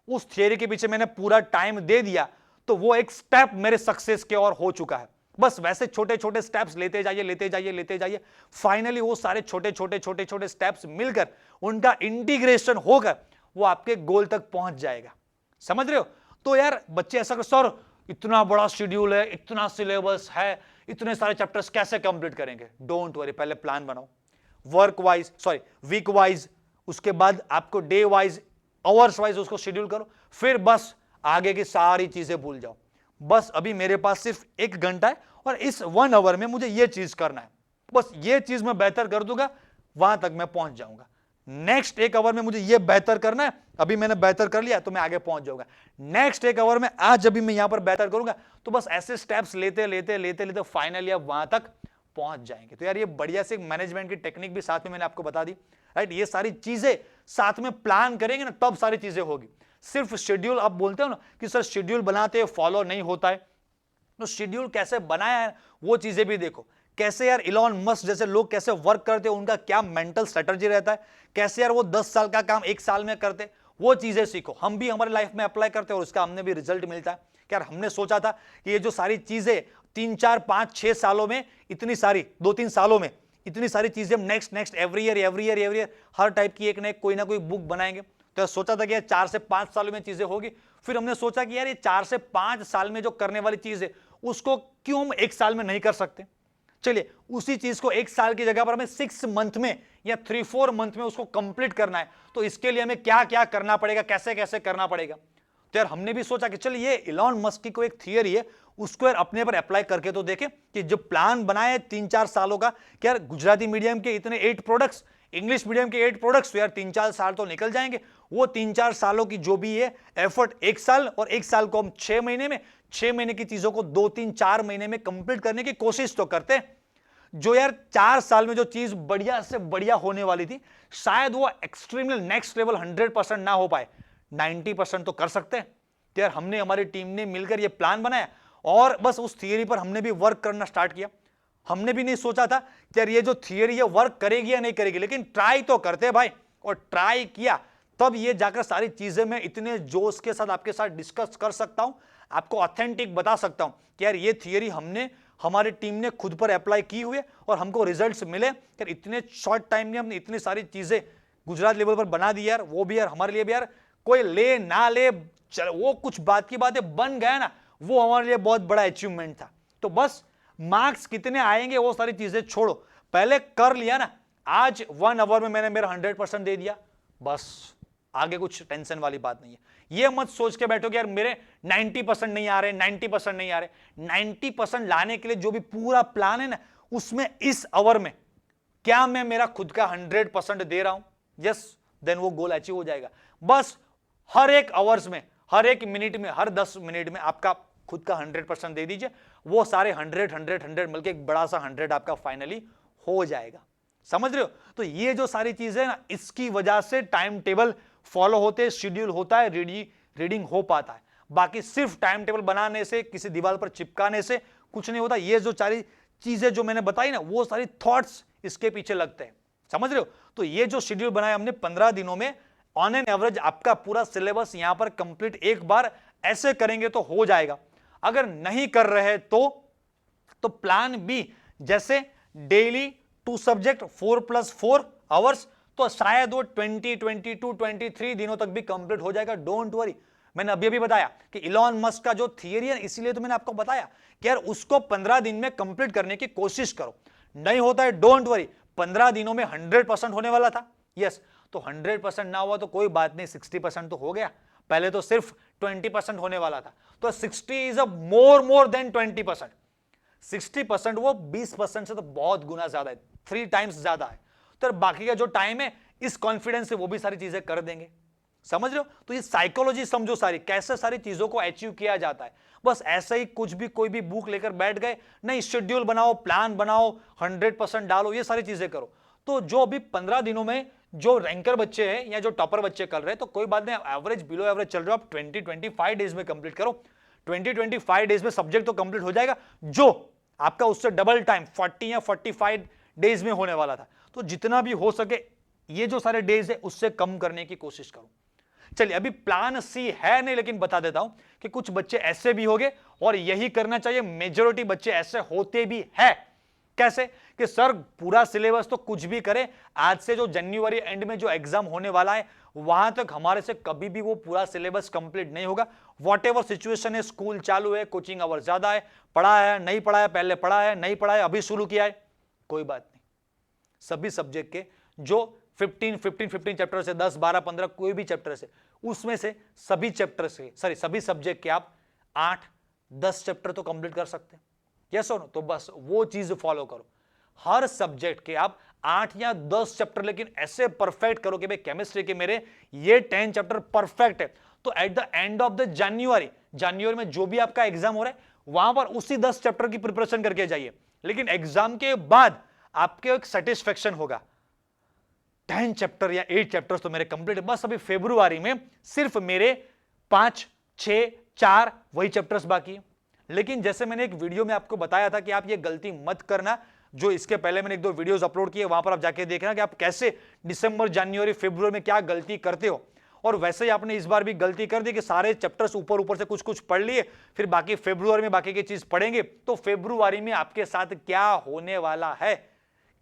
उस थियरी के पीछे मैंने पूरा टाइम दे दिया, तो वो एक स्टेप मेरे सक्सेस के और हो चुका है। बस वैसे छोटे छोटे स्टेप्स लेते जाइए, लेते जाइए, लेते जाइए, फाइनली वो सारे छोटे छोटे स्टेप्स मिलकर उनका इंटीग्रेशन होकर वो आपके गोल तक पहुंच जाएगा। समझ रहे हो? तो यार बच्चे ऐसा कर, सर इतना बड़ा शेड्यूल है, इतना सिलेबस है, इतने सारे चैप्टर्स कैसे कंप्लीट करेंगे? डोंट वरी, पहले प्लान बनाओ, वीक वाइज, उसके बाद आपको डे वाइज, आवर्स वाइज उसको शेड्यूल करो, फिर बस आगे की सारी चीजें भूल जाओ। बस अभी मेरे पास सिर्फ 1 घंटा है और इस 1 आवर में मुझे ये चीज करना है, बस ये चीज मैं बेहतर कर दूंगा, वहां तक मैं पहुंच जाऊंगा। नेक्स्ट 1 आवर में मुझे ये बेहतर करना है, अभी मैंने बेहतर कर लिया तो मैं आगे पहुंच जाऊंगा। नेक्स्ट 1 आवर में आज अभी मैं यहां पर बेहतर करूंगा, तो बस ऐसे स्टेप्स लेते लेते लेते लेते फाइनली आप वहां तक पहुंच जाएंगे। तो यार ये बढ़िया से मैनेजमेंट की टेक्निक भी साथ में मैंने आपको बता दी, राइट। ये सारी चीजें साथ में प्लान करेंगे ना, तब सारी चीजें होगी। सिर्फ शेड्यूल आप बोलते हो ना कि सर शेड्यूल बनाते फॉलो नहीं होता है, तो शेड्यूल कैसे बनाया है वो चीजें भी देखो। कैसे यार इलॉन मस्क जैसे लोग कैसे वर्क करते हैं, उनका क्या मेंटल स्ट्रेटजी रहता है, कैसे यार वो 10 साल का काम 1 साल में करते, वो चीजें सीखो। हम भी हमारे लाइफ में अप्लाई करते हैं और उसका हमने भी रिजल्ट मिलता है। यार हमने सोचा था कि ये जो सारी चीजें 3, 4, 5, 6 सालों में इतनी सारी, 2-3 सालों में इतनी सारी चीजें हम नेक्स्ट एवरी ईयर हर टाइप की एक ना एक कोई ना कोई बुक बनाएंगे। तो सोचा था कि यार 4 से 5 सालों में चीजें होगी। फिर हमने सोचा कि यार ये 4 से 5 साल में जो करने वाली चीज है उसको क्यों हम 1 साल में नहीं कर सकते। चलिए उसी चीज को 1 साल की जगह पर हमें 6 मंथ में या 3-4 मंथ में उसको कंप्लीट करना है। तो इसके लिए हमें क्या क्या करना पड़ेगा, कैसे कैसे करना पड़ेगा। तो यार हमने भी सोचा कि चलिए ये इलॉन मस्क की कोई एक थियरी है, उसको यार अपने पर अप्लाई करके तो देखें कि जो प्लान बनाए 3-4 सालों का, कि यार गुजराती मीडियम के इतने 8 प्रोडक्ट्स, इंग्लिश मीडियम के 8 प्रोडक्ट्स, तो यार 3-4 साल तो निकल जाएंगे। वो 3-4 सालों की जो भी है एफर्ट 1 साल, और 1 साल को हम 6 महीने में, 6 महीने की चीजों को 2-3-4 महीने में कंप्लीट करने की कोशिश तो करते हैं। जो यार 4 साल में जो चीज बढ़िया से बढ़िया होने वाली थी, शायद वो एक्सट्रीमली नेक्स्ट लेवल 100% ना हो पाए, 90% तो कर सकते हैं। तो यार हमने, हमारी टीम ने मिलकर ये प्लान बनाया और बस उस थियरी पर हमने भी वर्क करना स्टार्ट किया। हमने भी नहीं सोचा था कि यार ये जो थियरी है वर्क करेगी या नहीं करेगी, लेकिन ट्राई तो करते हैं भाई, और ट्राई किया तब ये जाकर सारी चीजें मैं इतने जोश के साथ आपके साथ डिस्कस कर सकता हूं, आपको ऑथेंटिक बता सकता हूं कि यार ये थियरी हमने, हमारी टीम ने खुद पर अप्लाई की हुई है और हमको रिजल्ट्स मिले। यार इतने शॉर्ट टाइम में हमने इतनी सारी चीजें गुजरात लेवल पर बना दी यार, वो भी यार हमारे लिए भी यार, कोई ले ना ले चल, वो कुछ बात की बातें बन गया ना, वो हमारे लिए बहुत बड़ा अचीवमेंट था। तो बस मार्क्स कितने आएंगे वो सारी चीजें छोड़ो, पहले कर लिया ना, आज 1 आवर में मैंने मेरा 100% दे दिया, बस आगे कुछ टेंशन वाली बात नहीं है। ये मत सोच के बैठो कि यार मेरे 90% नहीं आ रहे, 90% नहीं आ रहे। 90% लाने के लिए जो भी पूरा प्लान है ना, उसमें इस आवर में क्या मैं मेरा खुद का 100% दे रहा हूं, यस, देन वो गोल अचीव हो जाएगा। बस हर एक आवर्स में, हर एक मिनट में, हर 10 मिनट में आपका खुद का 100% दे दीजिए, वो सारे 100 मिलकर एक बड़ा सा 100 आपका फाइनली हो जाएगा। समझ रहे हो? तो ये जो सारी चीजें ना, इसकी वजह से टाइम टेबल फॉलो होते, शेड्यूल होता है, रीडिंग हो पाता है। बाकी सिर्फ टाइम टेबल बनाने से, किसी दीवार पर चिपकाने से कुछ नहीं होता। ये जो सारी चीजें जो मैंने बताई ना, वो सारी थॉट्स इसके पीछे लगते हैं। समझ रहे हो? तो ये जो शेड्यूल बनाया हमने 15 दिनों में, ऑन एन एवरेज आपका पूरा सिलेबस यहां पर कंप्लीट एक बार ऐसे करेंगे तो हो जाएगा। अगर नहीं कर रहे तो प्लान बी, जैसे डेली 2 सब्जेक्ट 4+4 आवर्स, तो शायद वो 20, 22, 23 दिनों तक भी कंप्लीट हो जाएगा। डोंट वरी, मैंने अभी बताया कि इलॉन मस्क का जो थियरी है, इसीलिए तो मैंने आपको बताया कि यार उसको 15 दिन में कंप्लीट करने की कोशिश करो। नहीं होता है, डोंट वरी, 15 दिनों में 100% होने वाला था, यस। तो 100% ना हुआ तो कोई बात नहीं, 60% तो हो गया। पहले तो सिर्फ 20% होने वाला था, तो 60 इज अ मोर देन 20%। 60% वो 20% से तो बहुत गुना ज्यादा है, 3 टाइम्स ज्यादा है। तो बाकी का जो टाइम है, इस कॉन्फिडेंस से वो भी सारी चीजें कर देंगे। समझ रहे हो? तो ये साइकोलॉजी समझो सारी, कैसे सारी चीजों को अचीव किया जाता है। बस ऐसे ही कुछ भी कोई भी बुक लेकर बैठ गए नहीं, शेड्यूल बनाओ, प्लान बनाओ, 100% डालो, ये सारी चीजें करो। तो जो अभी 15 दिनों में जो रैंकर बच्चे हैं या जो टॉपर बच्चे कर रहे हैं, तो कोई बात नहीं, एवरेज बिलो एवरेज चल रहे हो आप, 20-25 डेज में कंप्लीट करो। 20-25 डेज में सब्जेक्ट तो कंप्लीट हो जाएगा, जो आपका उससे डबल टाइम 40 या 45 डेज में होने वाला था। तो जितना भी हो सके ये जो सारे डेज है उससे कम करने की कोशिश करो। चलिए, अभी प्लान सी है नहीं, लेकिन बता देता हूं कि कुछ बच्चे ऐसे भी होंगे और यही करना चाहिए। मेजॉरिटी बच्चे ऐसे होते भी है। कैसे? कि सर पूरा सिलेबस तो कुछ भी करे, आज से जो जनवरी एंड में जो एग्जाम होने वाला है वहां तक हमारे से कभी भी वो पूरा सिलेबस कंप्लीट नहीं होगा। व्हाटएवर सिचुएशन है, स्कूल चालू है, कोचिंग आवर ज्यादा है, पढ़ा है नहीं पढ़ा है, पहले पढ़ा है नहीं पढ़ा है, अभी शुरू किया है, कोई बात नहीं। सभी सब्जेक्ट के जो 15 चैप्टर से 10, 12, 15 कोई भी चैप्टर से, उसमें से सभी चैप्टर से सभी सब्जेक्ट के आप 8, 10 चैप्टर तो कंप्लीट कर सकते हैं, यस और नो? तो बस वो चीज फॉलो करो, हर सब्जेक्ट के आप 8 या 10 चैप्टर, लेकिन ऐसे परफेक्ट करो कि भाई केमिस्ट्री के मेरे ये 10 चैप्टर परफेक्ट है, तो at the end of the January में जो भी आपका एग्जाम हो रहा है वहां पर उसी 10 चैप्टर की प्रिपरेशन करके जाइए, लेकिन एग्जाम के बाद आपके एक सेटिस्फेक्शन होगा 10 चैप्टर या 8 चैप्टर्स तो मेरे कंप्लीट है। बस अभी फरवरी में सिर्फ मेरे 5, 6, 4 वही चैप्टर्स बाकी है। लेकिन जैसे मैंने एक वीडियो में आपको बताया था कि आप ये गलती मत करना, जो इसके पहले मैंने 1-2 वीडियोस अपलोड किए, वहां पर आप जाके देखना कि आप कैसे दिसंबर, जनवरी, फरवरी में क्या गलती करते हो। और वैसे ही आपने इस बार भी गलती कर दी कि सारे चैप्टर्स ऊपर से कुछ पढ़ लिए, फिर बाकी फरवरी में बाकी की चीज पढ़ेंगे। तो फरवरी में आपके साथ क्या होने वाला है,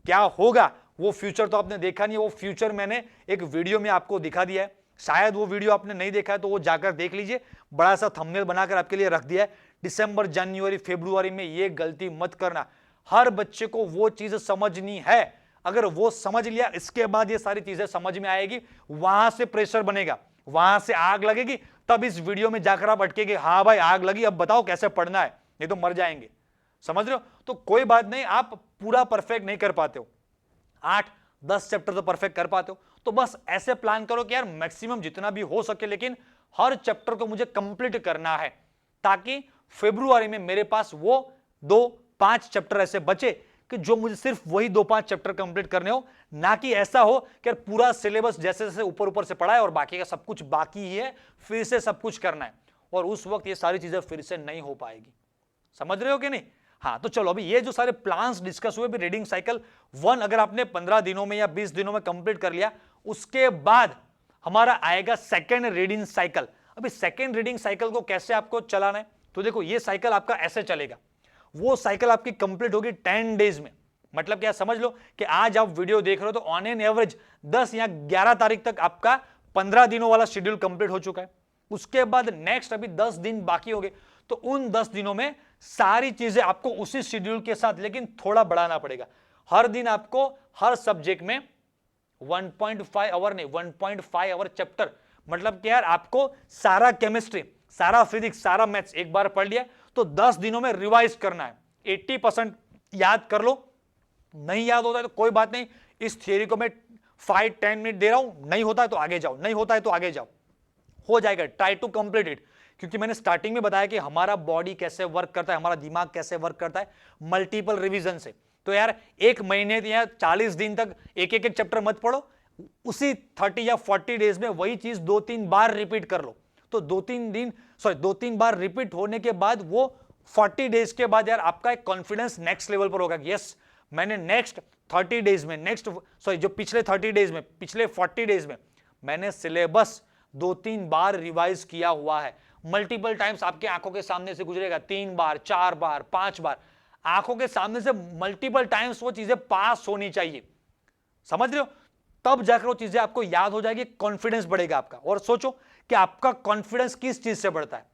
क्या होगा, वो फ्यूचर तो आपने देखा नहीं। वो फ्यूचर मैंने एक वीडियो में आपको दिखा दिया है, शायद वो वीडियो आपने नहीं देखा है तो वो जाकर देख लीजिए, बड़ा सा थंबनेल बनाकर आपके लिए रख दिया है। दिसंबर, जनवरी, फरवरी में ये गलती मत करना। हर बच्चे को वो चीज समझनी है, अगर वो समझ लिया इसके बाद ये सारी चीजें समझ में आएगी, वहां से प्रेशर बनेगा, वहां से आग लगेगी, तब इस वीडियो में जाकर आप अटकेंगे, हाँ भाई आग लगी, अब बताओ कैसे पढ़ना है, नहीं तो मर जाएंगे। समझ रहे हो? तो कोई बात नहीं, आप पूरा परफेक्ट नहीं कर पाते हो, 8-10 चैप्टर तो परफेक्ट कर पाते हो, तो बस ऐसे प्लान करो कि यार मैक्सिमम जितना भी हो सके, लेकिन हर चैप्टर को मुझे कंप्लीट करना है, ताकि फरवरी में मेरे पास वो 2-5 चैप्टर ऐसे बचे कि जो मुझे सिर्फ वही 2-5 चैप्टर कंप्लीट करने हो, ना कि ऐसा हो कि यार पूरा सिलेबस जैसे जैसे ऊपर से पढ़ा है और बाकी का सब कुछ बाकी ही है, फिर से सब कुछ करना है, और उस वक्त ये सारी चीजें फिर से नहीं हो पाएगी। समझ रहे हो कि नहीं? हाँ, तो चलो अभी ये जो सारे प्लान्स डिस्कस हुए, रीडिंग साइकिल 1 अगर आपने 15 दिनों में या 20 दिनों में कंप्लीट कर लिया, उसके बाद हमारा आएगा सेकेंड रीडिंग साइकिल। अभी सेकेंड रीडिंग साइकिल को कैसे आपको चलाना है, तो देखो ये साइकिल आपका ऐसे चलेगा, वो साइकिल आपकी कंप्लीट होगी 10 डेज में। मतलब क्या, समझ लो कि आज आप वीडियो देख रहे हो तो ऑन एन एवरेज 10 या 11 तारीख तक आपका 15 दिनों वाला शेड्यूल कंप्लीट हो चुका है। उसके बाद नेक्स्ट अभी 10 दिन बाकी होंगे, तो उन 10 दिनों में सारी चीजें आपको उसी शेड्यूल के साथ, लेकिन थोड़ा बढ़ाना पड़ेगा। हर दिन आपको हर सब्जेक्ट में 1.5 आवर नहीं, 1.5 आवर चैप्टर, मतलब कि यार आपको सारा केमिस्ट्री, सारा फिजिक्स, सारा मैथ्स एक बार पढ़ लिया तो 10 दिनों में रिवाइज करना है। 80% याद कर लो, नहीं याद होता है तो कोई बात नहीं, इस थियरी को मैं 5-10 मिनट दे रहा हूं, नहीं होता है तो आगे जाओ, नहीं होता है तो आगे जाओ, हो जाएगा। ट्राई टू कंप्लीट इट, क्योंकि मैंने स्टार्टिंग में बताया कि हमारा बॉडी कैसे वर्क करता है, हमारा दिमाग कैसे वर्क करता है मल्टीपल रिवीजन से। तो यार 1 महीने या 40 दिन तक एक चैप्टर मत पढ़ो, उसी 30 या 40 डेज में वही चीज 2-3 बार रिपीट कर लो। तो 2-3 बार रिपीट होने के बाद वो 40 डेज के बाद यार आपका एक कॉन्फिडेंस नेक्स्ट लेवल पर होगा कि यस, मैंने नेक्स्ट 30 डेज में, जो पिछले 30 डेज में, पिछले 40 डेज में मैंने सिलेबस 2-3 बार रिवाइज किया हुआ है। मल्टीपल टाइम्स आपके आंखों के सामने से गुजरेगा, 3 बार, 4 बार, 5 बार, आंखों के सामने से मल्टीपल टाइम्स वो चीजें पास होनी चाहिए। समझ रहे हो? तब जाकर वो चीजें आपको याद हो जाएगी, कॉन्फिडेंस बढ़ेगा आपका। और सोचो कि आपका कॉन्फिडेंस किस चीज से बढ़ता है?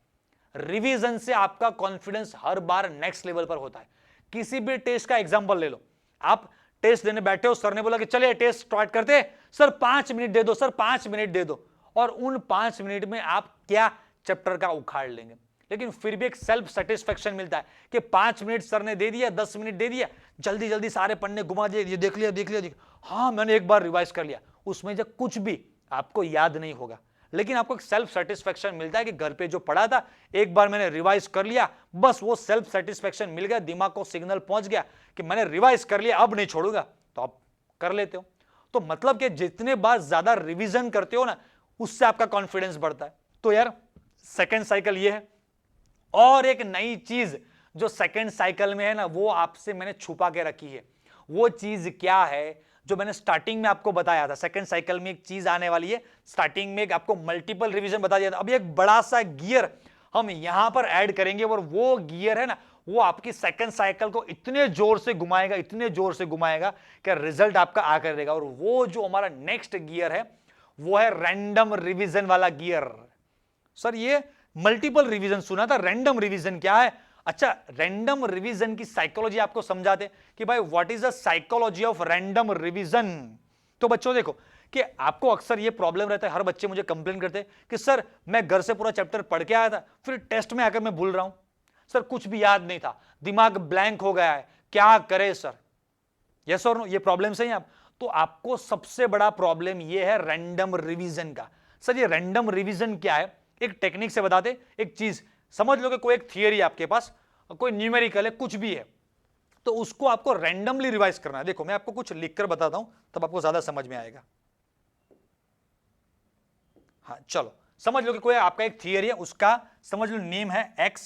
रिवीजन से आपका कॉन्फिडेंस हर बार नेक्स्ट लेवल पर होता है। किसी भी टेस्ट का एग्जांपल ले लो, आप टेस्ट देने बैठे हो, सर ने बोला कि चलिए टेस्ट स्टार्ट करते हैं, सर 5 मिनट दे दो, सर 5 मिनट दे दो, और उन 5 मिनट में आप क्या चैप्टर का उखाड़ लेंगे। लेकिन फिर भी एक सेल्फ सेटिस्फेक्शन मिलता है कि 5 मिनट सर ने दे दिया, 10 मिनट दे दिया, जल्दी जल्दी सारे पन्ने घुमा दिए, ये देख लिया, हाँ मैंने एक बार रिवाइज कर लिया। उसमें जब कुछ भी आपको याद नहीं होगा, लेकिन आपको एक सेल्फ सेटिस्फेक्शन मिलता है कि घर पे जो पढ़ा था एक बार मैंने रिवाइज कर लिया, बस वो सेल्फ सेटिस्फेक्शन मिल गया, दिमाग को सिग्नल पहुंच गया कि मैंने रिवाइज कर लिया, अब नहीं छोड़ूंगा, तो आप कर लेते हो। तो मतलब कि जितने बार ज्यादा रिवीजन करते हो ना, उससे आपका कॉन्फिडेंस बढ़ता है। तो यार सेकेंड साइकिल ये है। और एक नई चीज जो सेकेंड साइकिल में है ना, वो आपसे मैंने छुपा के रखी है। वो चीज क्या है जो मैंने स्टार्टिंग में आपको बताया था? सेकेंड साइकिल में एक चीज आने वाली है, स्टार्टिंग में एक आपको मल्टीपल रिवीजन बता दिया था। अभी एक बड़ा सा गियर हम यहां पर ऐड करेंगे, और वो गियर है ना, वो आपकी सेकेंड साइकिल को इतने जोर से घुमाएगा, इतने जोर से घुमाएगा कि रिजल्ट आपका आकर देगा। और वो जो हमारा नेक्स्ट गियर है वो है रैंडम रिवीजन वाला गियर। सर ये मल्टीपल रिवीजन सुना था, रैंडम रिवीजन क्या है? अच्छा, रैंडम रिवीजन की साइकोलॉजी आपको समझाते कि भाई what is the psychology of random revision. तो बच्चों देखो कि आपको अक्सर ये प्रॉब्लम रहता है, हर बच्चे मुझे कंप्लेन करते हैं कि सर मैं घर से पूरा चैप्टर पढ़ के आया था, फिर टेस्ट में आकर मैं भूल रहा हूं। सर कुछ भी याद नहीं था, दिमाग ब्लैंक हो गया है, क्या करे सर? यस और नो, ये प्रॉब्लम सही है आप? तो आपको सबसे बड़ा प्रॉब्लम ये है रैंडम रिवीजन का। सर ये रैंडम रिवीजन क्या है? एक टेक्निक से बताते, एक चीज समझ लो कि कोई एक थियरी आपके पास, कोई न्यूमेरिकल है, कुछ भी है, तो उसको आपको रैंडमली रिवाइज करना है। देखो मैं आपको कुछ लिखकर बताता हूं, तब आपको ज्यादा समझ में आएगा। हाँ चलो, समझ लो कि कोई आपका एक थियरी है, उसका समझ लो नेम है एक्स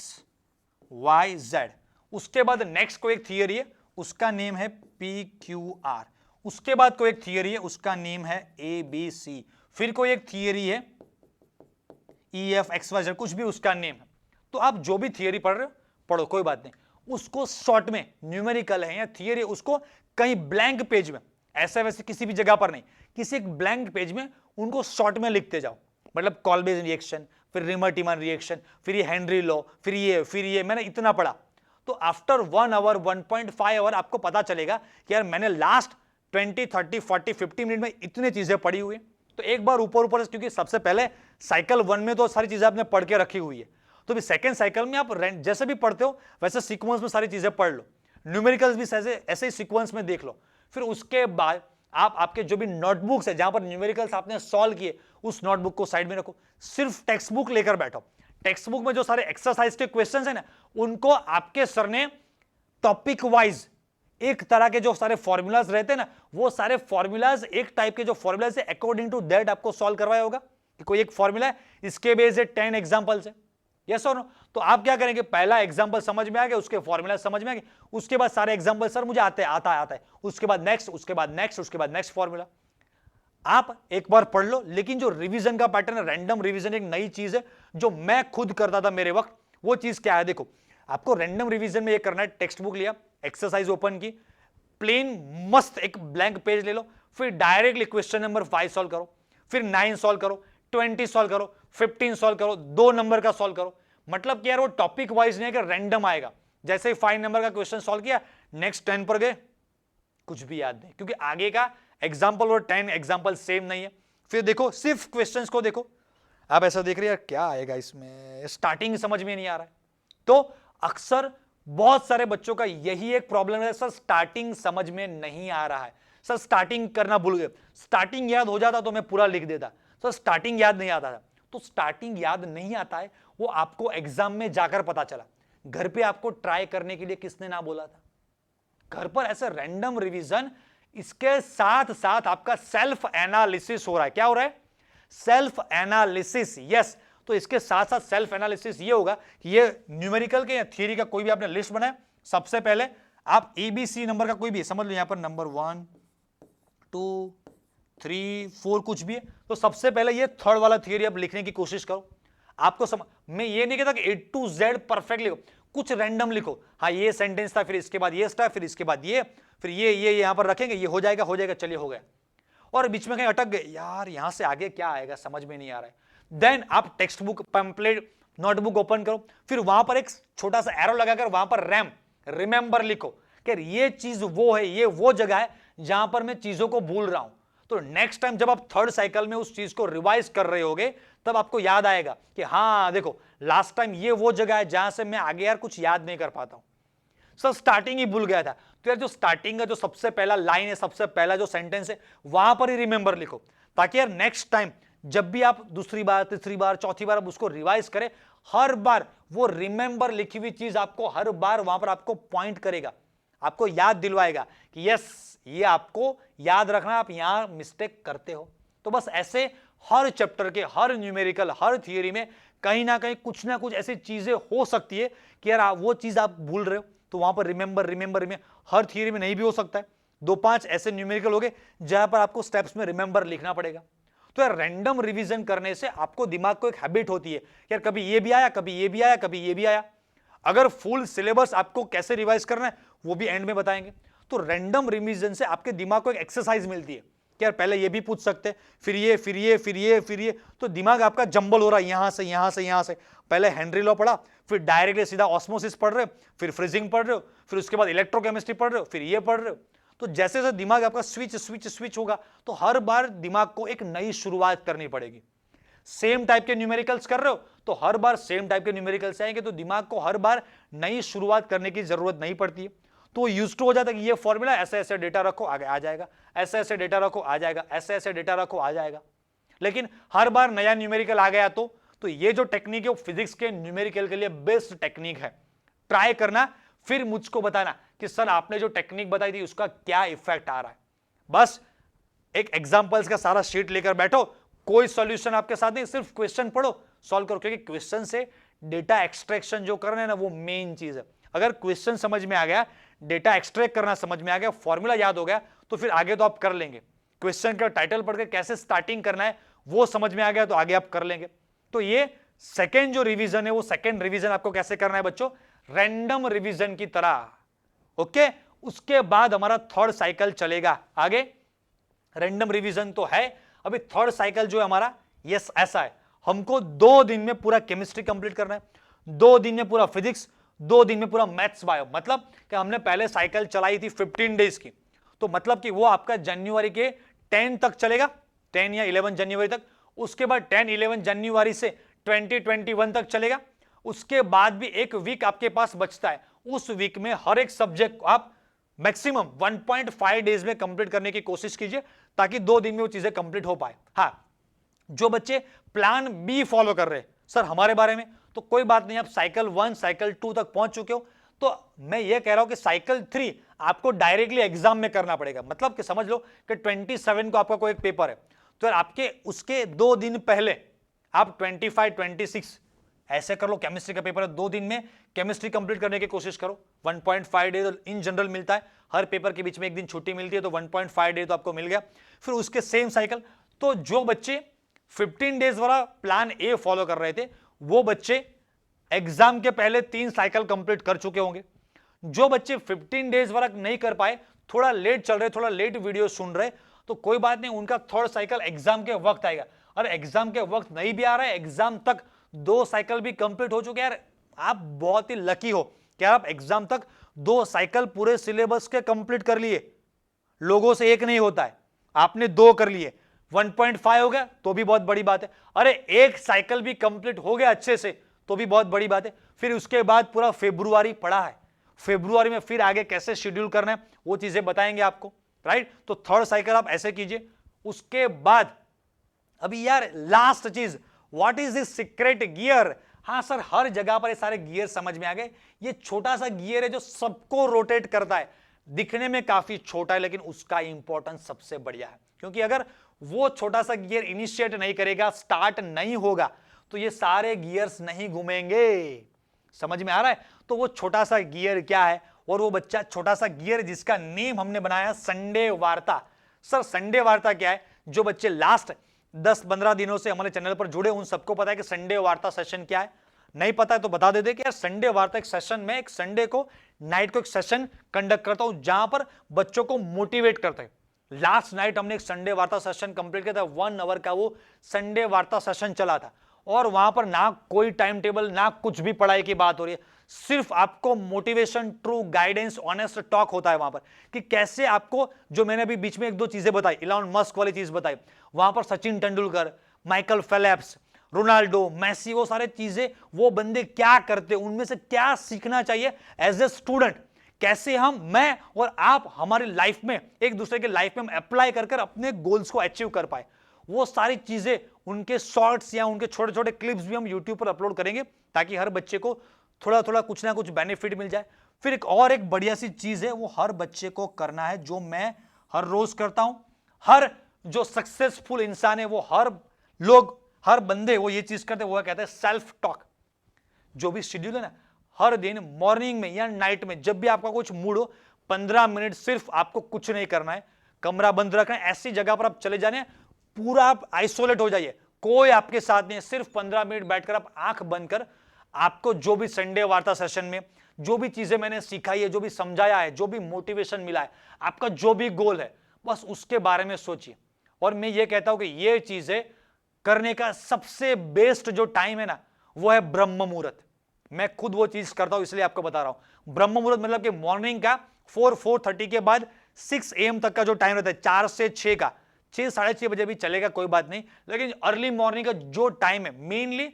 वाई जेड। उसके बाद नेक्स्ट कोई एक थियरी है, उसका नेम है पी क्यू आर। उसके बाद कोई एक थियरी है, उसका नेम है ए बी सी। फिर कोई एक थियरी है E F X Y Z, कुछ भी उसका नेम है। तो आप जो भी थियरी पढ़ रहे हो पढ़ो, कोई बात नहीं, उसको शॉर्ट में, न्यूमेरिकल है या थियरी, उसको कहीं ब्लैंक पेज में, ऐसे वैसे किसी भी जगह पर नहीं, किसी एक ब्लैंक पेज में उनको शॉर्ट में लिखते जाओ। मतलब कॉल्बेज रिएक्शन, फिर रिमर-टीमन रिएक्शन, फिर ये हेनरी लॉ, फिर ये मैंने इतना पढ़ा। तो आफ्टर 1 आवर 1.5 आवर आपको पता चलेगा कि यार मैंने लास्ट 20 30 40 50 मिनट में इतनी चीजें पढ़ी हुई। तो एक बार ऊपर से, क्योंकि सबसे पहले साइकिल 1 में तो सारी चीजें आपने पढ़ के रखी हुई है, तो भी सेकंड साइकिल में आप जैसे भी पढ़ते हो वैसे सीक्वेंस में सारी चीजें पढ़ लो, न्यूमेरिकल्स भी ऐसे ही सीक्वेंस में देख लो। फिर उसके बाद आप आपके जो भी नोटबुक्स है जहां पर न्यूमेरिकल्स आपने सॉल्व किए, उस नोटबुक को साइड में रखो, सिर्फ टेक्स्ट बुक लेकर बैठो। टेक्स्ट बुक में जो सारे एक्सरसाइज के क्वेश्चंस है ना, उनको आपके सर ने टॉपिक वाइज, एक तरह के जो सारे फॉर्मूलाज रहते हैं ना, वो सारे फॉर्मूलाज, एक टाइप के जो फॉर्मूलाज है, अकॉर्डिंग टू दैट आपको सॉल्व करवाया होगा। कि कोई एक फॉर्मूला है, इसके बेस है 10 एग्जांपल्स है, यस और नो। तो आप क्या करेंगे, पहला एग्जांपल समझ में आ गया, उसके फॉर्मूला समझ में आ गए, उसके बाद सारे एग्जांपल सर मुझे आता है, उसके बाद नेक्स्ट, उसके बाद नेक्स्ट, उसके बाद नेक्स्ट फॉर्मूला। आप एक बार पढ़ लो, लेकिन जो रिवीजन का पैटर्न है, रैंडम रिवीजन एक नई चीज है जो मैं खुद करता था मेरे वक्त। वो चीज क्या है, देखो आपको रैंडम रिवीजन में ये करना है, टेक्स्ट बुक लिया, एक्सरसाइज ओपन की, प्लेन मस्त एक ब्लैंक पेज ले लो, फिर डायरेक्टली क्वेश्चन नंबर 5 सॉल्व करो, फिर 9 सॉल्व करो, 20 सॉल्व करो, 15 सॉल्व करो, 2 नंबर का सॉल्व करो। मतलब कि यार वो टॉपिक वाइज नहीं है कि रैंडम आएगा। जैसे ही 5 नंबर का क्वेश्चन सॉल्व किया, नेक्स्ट 10 पर गए, कुछ भी याद नहीं, क्योंकि आगे का एग्जाम्पल और 10 एग्जाम्पल सेम नहीं है। फिर देखो सिर्फ क्वेश्चंस को देखो, आप ऐसा देख रहे हैं क्या आएगा इसमें, स्टार्टिंग समझ में नहीं आ रहा है। तो अक्सर बहुत सारे बच्चों का यही एक प्रॉब्लम है, सर स्टार्टिंग समझ में नहीं आ रहा है, सर स्टार्टिंग करना भूल गए। स्टार्टिंग याद हो जाता तो मैं पूरा लिख देता, सर स्टार्टिंग याद नहीं आता था। तो स्टार्टिंग याद नहीं आता है, वो आपको एग्जाम में जाकर पता चला। घर पे आपको ट्राई करने के लिए किसने ना बोला था? घर पर ऐसे रैंडम रिवीजन, इसके साथ साथ आपका सेल्फ एनालिसिस हो रहा है। क्या हो रहा है? Self analysis, yes. तो इसके साथ साथ सेल्फ एनालिसिस ये होगा कि ये न्यूमेरिकल के या थियरी का कोई भी आपने लिस्ट बनाया, सबसे पहले आप एबीसी नंबर का कोई भी समझ लो, यहां पर नंबर 1 2 3 4 कुछ भी है, तो सबसे पहले ये थर्ड वाला थियरी आप लिखने की कोशिश करो। आपको मैं ये नहीं कहता कि A to Z परफेक्ट लिखो, कुछ रैंडम लिखो। हाँ ये सेंटेंस था, फिर इसके बाद ये स्टार, फिर इसके बाद ये, फिर ये यहां पर रखेंगे, ये हो जाएगा, चलिए हो गया। और बीच में कहीं अटक गए, यार यहां से आगे क्या आएगा समझ में नहीं आ रहा है। देन आप text book, pamphlet, notebook open करो, फिर वहां पर एक छोटा सा एरो लगाकर वहां पर रिमेंबर लिखो कि ये चीज वो है, ये वो जगह है जहां पर मैं चीजों को भूल रहा हूं। तो नेक्स्ट टाइम जब आप थर्ड साइकिल में उस चीज को रिवाइज कर रहे होगे, तब आपको याद आएगा कि हाँ देखो लास्ट टाइम ये वो जगह है जहां से मैं आगे यार कुछ याद नहीं कर पाता हूं, सर स्टार्टिंग ही भूल गया था। तो यार जो स्टार्टिंग का जो सबसे पहला लाइन है, सबसे पहला जो सेंटेंस है, वहां पर ही रिमेंबर लिखो, ताकि यार नेक्स्ट टाइम जब भी आप दूसरी बार, तीसरी बार, चौथी बार आप उसको रिवाइज करें, हर बार वो रिमेंबर लिखी हुई चीज आपको हर बार वहां पर आपको पॉइंट करेगा, आपको याद दिलवाएगा कि यस ये आपको याद रखना, आप यहां मिस्टेक करते हो। तो बस ऐसे हर चैप्टर के, हर न्यूमेरिकल, हर थियरी में कहीं ना कहीं कुछ ना कुछ ऐसी चीजें हो सकती है कि यार वो चीज आप भूल रहे हो, तो वहां पर रिमेंबर हर थियरी में नहीं भी हो सकता है। 2-5 ऐसे न्यूमेरिकल हो गए जहां पर आपको स्टेप्स में रिमेंबर लिखना पड़ेगा। तो यार रैंडम रिवीजन करने से आपको दिमाग को एक हैबिट होती है, यार कभी ये भी आया, कभी ये भी आया, कभी ये भी आया। अगर फुल सिलेबस आपको कैसे रिवाइज करना है वो भी एंड में बताएंगे। तो रैंडम रिवीजन से आपके दिमाग को एक एक्सरसाइज मिलती है कि यार पहले ये भी पूछ सकते हैं, फिर ये, तो दिमाग आपका जंबल हो रहा है, यहां से। पहले हेनरी लॉ पढ़ा, फिर डायरेक्टली सीधा ऑस्मोसिस पढ़ रहे हो, फिर फ्रीजिंग पढ़ रहे हो, फिर उसके बाद इलेक्ट्रोकेमिस्ट्री पढ़ रहे हो, फिर ये पढ़ रहे हो। तो जैसे जैसे दिमाग आपका स्विच होगा, तो हर बार दिमाग को एक नई शुरुआत करनी पड़ेगी। सेम टाइप के न्यूमेरिकल्स कर रहे हो तो हर बार सेम टाइप के न्यूमेरिकल से आएंगे, तो दिमाग को हर बार नई शुरुआत करने की जरूरत नहीं पड़ती है। तो यूज टू हो जाता है कि ये फॉर्मूला, ऐसे ऐसे डेटा रखो आगे आ जाएगा, ऐसे ऐसे डेटा रखो आ जाएगा, ऐसे ऐसे डेटा रखो आ जाएगा। लेकिन हर बार नया न्यूमेरिकल आ गया तो ये जो टेक्निक है वो फिजिक्स के न्यूमेरिकल के लिए बेस्ट टेक्निक है। ट्राई करना, फिर मुझको बताना कि सर आपने जो टेक्निक बताई थी उसका क्या इफेक्ट आ रहा है। बस एक एग्जांपल्स का सारा शीट लेकर बैठो, कोई सॉल्यूशन आपके साथ नहीं, सिर्फ क्वेश्चन पढ़ो, सॉल्व करो, क्योंकि क्वेश्चन से डेटा एक्सट्रैक्शन जो करना है ना वो मेन चीज है। अगर क्वेश्चन समझ में आ गया, डेटा एक्सट्रैक्ट करना समझ में आ गया, फॉर्मूला याद हो गया, तो फिर आगे तो आप कर लेंगे। क्वेश्चन का टाइटल पढ़कर कैसे स्टार्टिंग करना है वो समझ में आ गया तो आगे आप कर लेंगे। तो ये सेकेंड जो रिवीजन है वो सेकेंड रिवीजन आपको कैसे करना है बच्चों, रैंडम रिवीजन की तरह। ओके, उसके बाद हमारा थर्ड साइकिल चलेगा आगे। रैंडम रिवीजन तो है, अभी थर्ड साइकिल जो है हमारा यस ऐसा है, हमको 2 दिन में पूरा केमिस्ट्री कंप्लीट करना है, 2 दिन में पूरा फिजिक्स, 2 दिन में पूरा मैथ्स बायो। मतलब कि हमने पहले साइकिल चलाई थी 15 डेज की, तो मतलब कि वो आपका जनवरी के 10 तक चलेगा, 10 या 11 जनवरी तक। उसके बाद 10-11 जनवरी से 2021 तक चलेगा। उसके बाद भी एक वीक आपके पास बचता है, उस वीक में हर एक सब्जेक्ट आप मैक्सिमम 1.5 डेज में कंप्लीट करने की कोशिश कीजिए, ताकि 2 दिन में वो चीजें कंप्लीट हो पाए। हाँ, जो बच्चे प्लान बी फॉलो कर रहे हैं सर हमारे बारे में, तो कोई बात नहीं, आप साइकिल 1 साइकिल 2 तक पहुंच चुके हो, तो मैं ये कह रहा हूं कि साइकिल 3 आपको डायरेक्टली एग्जाम में करना पड़ेगा। मतलब कि समझ लो कि 27 को आपका कोई एक पेपर है, तो आपके उसके 2 दिन पहले आप 25-26 ऐसे कर लो, केमिस्ट्री का पेपर है, 2 दिन में केमिस्ट्री कंप्लीट करने की कोशिश करो। 1.5 डे इन जनरल मिलता है, हर पेपर के बीच में एक दिन छुट्टी मिलती है, तो 1.5 डे तो आपको मिल गया। फिर उसके सेम साइकिल, तो जो बच्चे 15 डेज वाला प्लान ए फॉलो कर रहे थे वो बच्चे एग्जाम के पहले 3 साइकिल कंप्लीट कर चुके होंगे। जो बच्चे 15 डेज वर्क नहीं कर पाए, थोड़ा लेट चल रहे, थोड़ा लेट वीडियो सुन रहे, तो कोई बात नहीं, उनका थर्ड साइकिल एग्जाम के वक्त आएगा। और एग्जाम के वक्त नहीं भी आ रहा है, एग्जाम तक 2 साइकिल भी कंप्लीट हो चुके हैं। यार आप बहुत ही लकी हो कि आप एग्जाम तक 2 साइकिल पूरे सिलेबस के कंप्लीट कर लिए। लोगों से एक नहीं होता है, आपने 2 कर लिए, 1.5 हो गया तो भी बहुत बड़ी बात है। अरे एक साइकिल भी कंप्लीट हो गया अच्छे से तो भी बहुत बड़ी बात है। फिर उसके बाद पूरा फेब्रुआरी पड़ा है, फेब्रुआरी में फिर आगे कैसे शेड्यूल करना है वो चीजें बताएंगे आपको, राइट। तो थर्ड साइकिल आप ऐसे कीजिए। उसके बाद अभी यार लास्ट चीज, what is this secret gear. हाँ सर, हर जगह पर ये सारे गियर समझ में आ गए। ये छोटा सा गियर है जो सबको रोटेट करता है, दिखने में काफी छोटा है लेकिन उसका इंपॉर्टेंस सबसे बढ़िया है, क्योंकि अगर वो छोटा सा गियर इनिशिएट नहीं करेगा, स्टार्ट नहीं होगा, तो ये सारे गियर्स नहीं घूमेंगे। समझ में आ रहा है। तो वो छोटा सा गियर क्या है, और वो बच्चा छोटा सा गियर जिसका नेम हमने बनाया संडे वार्ता। सर संडे वार्ता क्या है, जो बच्चे लास्ट 10-15 दिनों से हमारे चैनल पर जुड़े उन सबको पता है कि संडे वार्ता सेशन क्या है। नहीं पता है तो बता देते कि यार संडे वार्ता एक सेशन में, एक संडे को नाइट को एक सेशन कंडक्ट करता हूं जहां पर बच्चों को मोटिवेट करते हैं। लास्ट नाइट हमने एक संडे वार्ता सेशन कंप्लीट किया था, 1 आवर का वो संडे वार्ता सेशन चला था, और वहां पर ना कोई टाइम टेबल ना कुछ भी पढ़ाई की बात हो रही है, सिर्फ आपको motivation, true guidance, honest talk होता है वहां पर कि कैसे आपको, जो मैंने अभी बीच में 1-2 चीजें बताई, इलॉन मस्क वाली चीज बताई, वहां पर Sachin Tendulkar, Michael Phelps, Ronaldo, Messi, वो सारे चीजें, वो बंदे क्या करते, उनमें से क्या सीखना चाहिए एज ए स्टूडेंट, कैसे हम, मैं और आप हमारी लाइफ में एक दूसरे के लाइफ में हम अप्लाई कर अपने गोल्स को अचीव कर पाए, वो सारी चीजें, उनके शॉर्ट्स या उनके छोटे छोटे क्लिप्स भी हम यूट्यूब पर अपलोड करेंगे, ताकि हर बच्चे को थोड़ा थोड़ा कुछ ना कुछ बेनिफिट मिल जाए। फिर एक और एक बढ़िया सी चीज है, वो हर बच्चे को करना है, जो मैं हर रोज करता हूं। हर जो सक्सेसफुल इंसान है, वो हर लोग, हर बंदे वो ये चीज करते हैं, वो कहते हैं सेल्फ टॉक। जो भी शेड्यूल है ना, हर दिन मॉर्निंग में या नाइट में जब भी आपका कुछ मूड हो, 15 मिनट सिर्फ आपको कुछ नहीं करना है, कमरा बंद रखना है, ऐसी जगह पर आप चले जाने, पूरा आप आइसोलेट हो जाइए, कोई आपके साथ नहीं है, सिर्फ 15 मिनट बैठकर आप आंख बंद कर, आपको जो भी संडे वार्ता सेशन में जो भी चीजें मैंने सिखाई है, जो भी समझाया है, जो भी मोटिवेशन मिला है, आपका जो भी गोल है, बस उसके बारे में सोचिए। और मैं ये कहता हूं कि ये चीजें करने का सबसे बेस्ट जो टाइम है ना, वो है ब्रह्म मुहूर्त। मैं खुद वो चीज करता हूं, इसलिए आपको बता रहा हूं। ब्रह्म मुहूर्त मतलब कि मॉर्निंग का 4-4:30 के बाद 6 AM तक का जो टाइम रहता है, 4 से 6 का, 6-6:30 बजे भी चलेगा, कोई बात नहीं, लेकिन अर्ली मॉर्निंग का जो टाइम है, mainly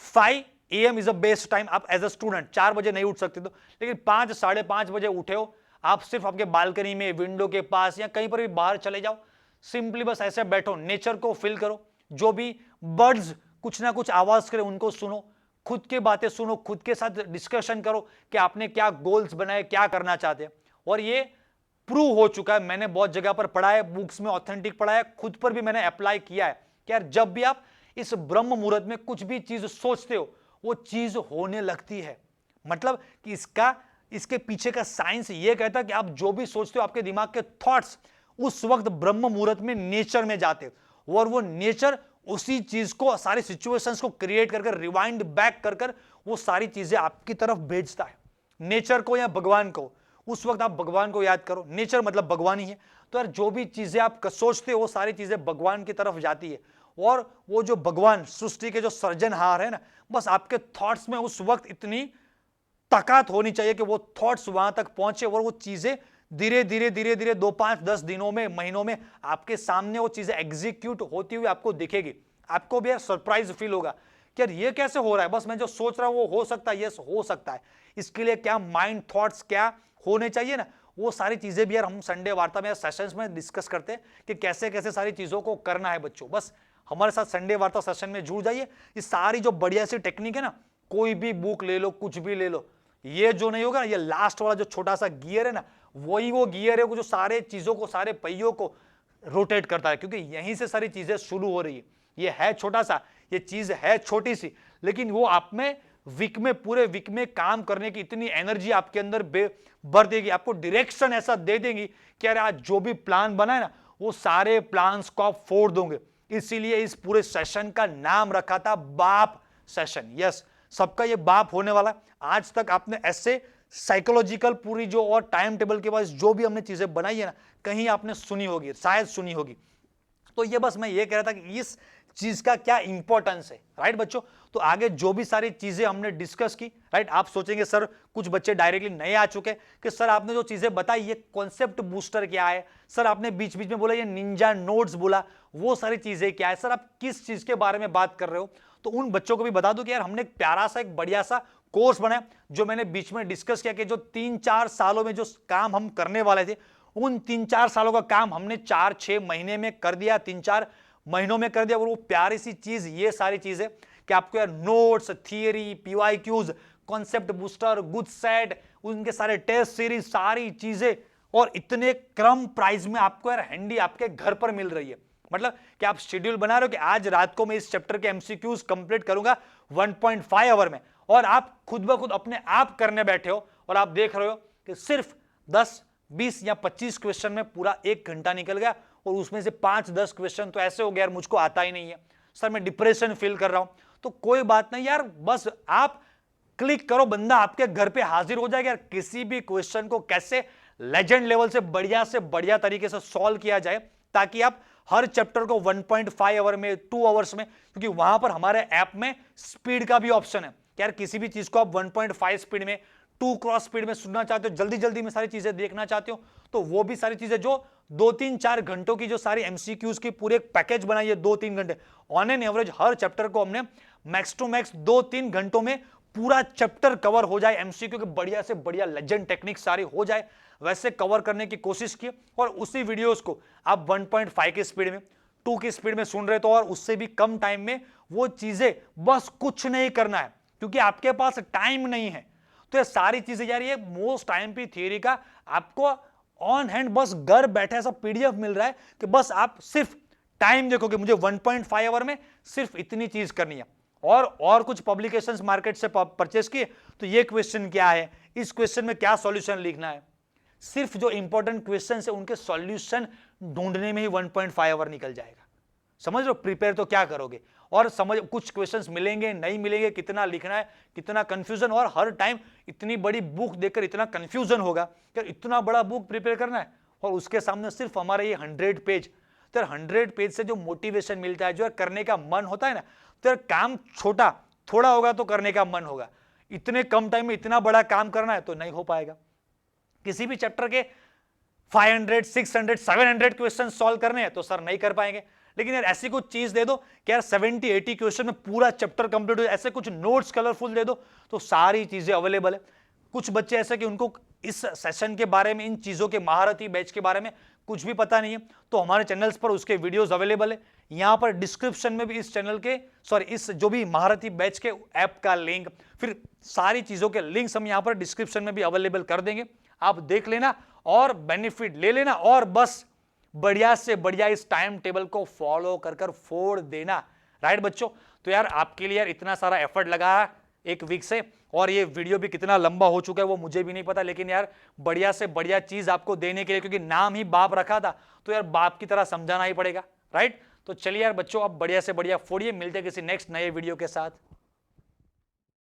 5 AM is a best time. आप एज अ स्टूडेंट 4 बजे नहीं उठ सकते तो, लेकिन 5 साढ़े 5 बजे उठे हो, आप सिर्फ आपके बालकनी में, विंडो के पास या कहीं पर भी बाहर चले जाओ, सिंपली बस ऐसे बैठो, नेचर को फील करो, जो भी बर्ड्स कुछ ना कुछ आवाज करे उनको सुनो, खुद की बातें सुनो, खुद के साथ डिस्कशन करो कि आपने क्या गोल्स बनाए, क्या करना चाहते हैं। और ये प्रूव हो चुका है, मैंने बहुत जगह पर पढ़ा है, बुक्स में ऑथेंटिक पढ़ा है, खुद पर भी मैंने अप्लाई किया है कि यार जब भी आप इस ब्रह्म मुहूर्त में कुछ भी चीज सोचते हो वो चीज होने लगती है। मतलब कि इसके पीछे का साइंस ये कहता है कि आप जो भी सोचते हो, आपके दिमाग के थॉट्स उस वक्त ब्रह्म मुहूर्त में नेचर में जाते हो और वो नेचर उसी चीज को, सारी सिचुएशंस को क्रिएट कर रिवाइंड बैक कर वो सारी चीजें आपकी तरफ भेजता है। नेचर को या भगवान को, उस वक्त आप भगवान को याद करो, नेचर मतलब भगवान ही है। तो यार जो भी चीजें आप सोचते हो वो सारी चीजें भगवान की तरफ जाती है और वो जो भगवान सृष्टि के जो सर्जनहार है ना, बस आपके थॉट्स में उस वक्त इतनी ताकत होनी चाहिए कि वो थॉट्स वहां तक पहुंचे और वो चीजें धीरे धीरे धीरे धीरे 2 5 10 दिनों में, महीनों में आपके सामने वो चीजें एग्जीक्यूट होती हुई आपको दिखेगी। आपको भी यार सरप्राइज फील होगा कि यार ये कैसे हो रहा है, बस मैं जो सोच रहा हूं वो हो सकता है, यस हो सकता है। इसके लिए क्या माइंड थॉट्स क्या होने चाहिए ना, वो सारी चीजें भी यार हम संडे वार्ता में, सेशंस में डिस्कस करते हैं कि कैसे कैसे सारी चीजों को करना है। बच्चों बस हमारे साथ संडे वार्ता सेशन में जुड़ जाइए। ये सारी जो बढ़िया सी टेक्निक है ना, कोई भी बुक ले लो, कुछ भी ले लो, ये जो नहीं होगा ना, ये लास्ट वाला जो छोटा सा गियर है ना, वही वो गियर है जो सारे चीजों को, सारे पहियों को रोटेट करता है, क्योंकि यहीं से सारी चीजें शुरू हो रही है। ये है छोटा सा, ये चीज है छोटी सी, लेकिन वो आप में वीक में, पूरे वीक में काम करने की इतनी एनर्जी आपके अंदर भर देगी, आपको डायरेक्शन ऐसा दे देंगी कि यार आज जो भी प्लान बना है ना, वो सारे प्लान्स को आप फोड़ दोगे। इसीलिए इस पूरे सेशन का नाम रखा था बाप सेशन। यस, सबका ये बाप होने वाला। आज तक आपने ऐसे साइकोलॉजिकल पूरी जो और टाइम टेबल के बाद जो भी हमने चीजें बनाई है ना, कहीं आपने सुनी होगी, शायद सुनी होगी। तो ये बस मैं ये कह रहा था कि इस चीज का क्या इंपॉर्टेंस है, राइट बच्चों। तो आगे जो भी सारी चीजें हमने डिस्कस की, राइट, आप सोचेंगे सर, कुछ बच्चे डायरेक्टली नए आ चुके कि सर आपने जो चीजें बताई, ये कॉन्सेप्ट बूस्टर क्या है, सर आपने बीच बीच में बोला ये निंजा नोट्स बोला, वो सारी चीजें क्या है, सर आप किस चीज के बारे में बात कर रहे हो। तो उन बच्चों को भी बता दो कि यार हमने एक प्यारा सा, एक बढ़िया सा कोर्स बनाया, जो मैंने बीच में डिस्कस किया कि जो 3-4 सालों में जो काम हम करने वाले थे, उन 3-4 सालों का काम हमने 4-6 महीने में कर दिया, 3-4 महीनों में कर दिया। और वो प्यारी सी चीज, ये सारी चीजें कि आपको यार notes, theory, PYQs, concept booster, good set, उनके सारे टेस्ट सीरीज, सारी चीजें और इतने कम प्राइस में आपको यार हैंडी आपके घर पर मिल रही है। मतलब कि आप शेड्यूल बना रहे हो कि आज रात को मैं इस चैप्टर के एमसीक्यूज कंप्लीट करूंगा 1.5 आवर में, और आप खुद ब खुद अपने आप करने बैठे हो और आप देख रहे हो कि सिर्फ 10, 20 या 25 क्वेश्चन में पूरा 1 घंटा निकल गया, और उसमें से 5-10 क्वेश्चन तो ऐसे हो गया यार मुझको आता ही नहीं है, सर मैं डिप्रेशन फील कर रहा हूं। तो कोई बात नहीं यार, बस आप क्लिक करो, बंदा आपके घर पे हाजिर हो जाएगा यार। किसी भी क्वेश्चन को कैसे लेजेंड लेवल से बढ़िया तरीके से सॉल्व किया जाए, ताकि आप हर चैप्टर को 1.5 आवर में, 2 आवर्स में, क्योंकि वहां पर हमारे ऐप में स्पीड का भी ऑप्शन है कि यार किसी भी चीज को आप 1.5 स्पीड में, 2 क्रॉस स्पीड में सुनना चाहते हो, जल्दी जल्दी में सारी चीजें देखना चाहते हो, तो वो भी सारी चीजें जो 2-3-4 घंटों की जो सारी एमसीक्यूज की पूरे एक पैकेज बनाई है, 2-3 घंटे on an average her chapter को हमने मैक्स टू मैक्स 2-3 घंटों में पूरा चैप्टर कवर हो जाए, एमसीक्यू की बढ़िया से बढ़िया लेजेंड टेक्निक सारी हो जाए, वैसे कवर करने की कोशिश की। और उसी वीडियोस को आप 1.5 की स्पीड में, 2 की स्पीड में सुन रहे तो, और उससे भी कम टाइम में वो चीजें, बस कुछ नहीं करना है क्योंकि आपके पास टाइम नहीं है। तो ये सारी चीजें यार, ये मोस्ट आईएमपी थियरी का आपको ऑन हैंड बस घर बैठे ऐसा पीडीएफ मिल रहा है कि बस आप सिर्फ टाइम देखोगे, मुझे 1.5 आवर में सिर्फ इतनी चीज करनी है। और कुछ पब्लिकेशंस मार्केट से परचेस किए, तो ये क्वेश्चन क्या है, इस क्वेश्चन में क्या सॉल्यूशन लिखना है, सिर्फ जो इंपॉर्टेंट क्वेश्चन है उनके सॉल्यूशन ढूंढने में ही 1.5 आवर निकल जाएगा। समझ लो, प्रिपेयर तो क्या करोगे, और समझ कुछ क्वेश्चंस मिलेंगे नहीं मिलेंगे, कितना लिखना है, कितना कंफ्यूजन, और हर टाइम इतनी बड़ी बुक देखकर इतना कंफ्यूजन होगा कि इतना बड़ा बुक प्रिपेयर करना है, और उसके सामने सिर्फ हमारे ये 100 पेज। तो 100 पेज से जो मोटिवेशन मिलता है, जो करने का मन होता है ना, तो काम छोटा थोड़ा होगा तो करने का मन होगा, इतने कम टाइम में इतना बड़ा काम करना है तो नहीं हो पाएगा। किसी भी चैप्टर के 500, 600, 700 क्वेश्चन सॉल्व करने हैं तो सर नहीं कर पाएंगे, लेकिन यार ऐसी कुछ चीज दे दो कि यार 70-80 क्वेश्चन में पूरा चैप्टर कंप्लीट हो, ऐसे कुछ नोट्स कलरफुल दे दो, तो सारी चीजें अवेलेबल है। कुछ बच्चे ऐसे कि उनको इस सेशन के बारे में, इन चीजों के महारथी बैच के बारे में कुछ भी पता नहीं है, तो हमारे चैनल्स पर उसके वीडियोस अवेलेबल है। यहां पर डिस्क्रिप्शन में भी इस चैनल के, सॉरी इस जो भी महारथी बैच के ऐप का लिंक, फिर सारी चीजों के लिंक्स हम यहां पर डिस्क्रिप्शन में भी अवेलेबल कर देंगे, आप देख लेना और बेनिफिट ले लेना, और बस बढ़िया से बढ़िया इस टाइम टेबल को फॉलो कर फोड़ देना। राइट बच्चों, तो यार आपके लिए यार इतना सारा एफर्ट लगा एक वीक से, और ये वीडियो भी कितना लंबा हो चुका है वो मुझे भी नहीं पता, लेकिन यार बढ़िया से बढ़िया चीज आपको देने के लिए, क्योंकि नाम ही बाप रखा था, तो यार बाप की तरह समझाना ही पड़ेगा। राइट, तो चलिए यार बच्चों, अब बढ़िया से बढ़िया फोड़िए, मिलते किसी नेक्स्ट नए वीडियो के साथ।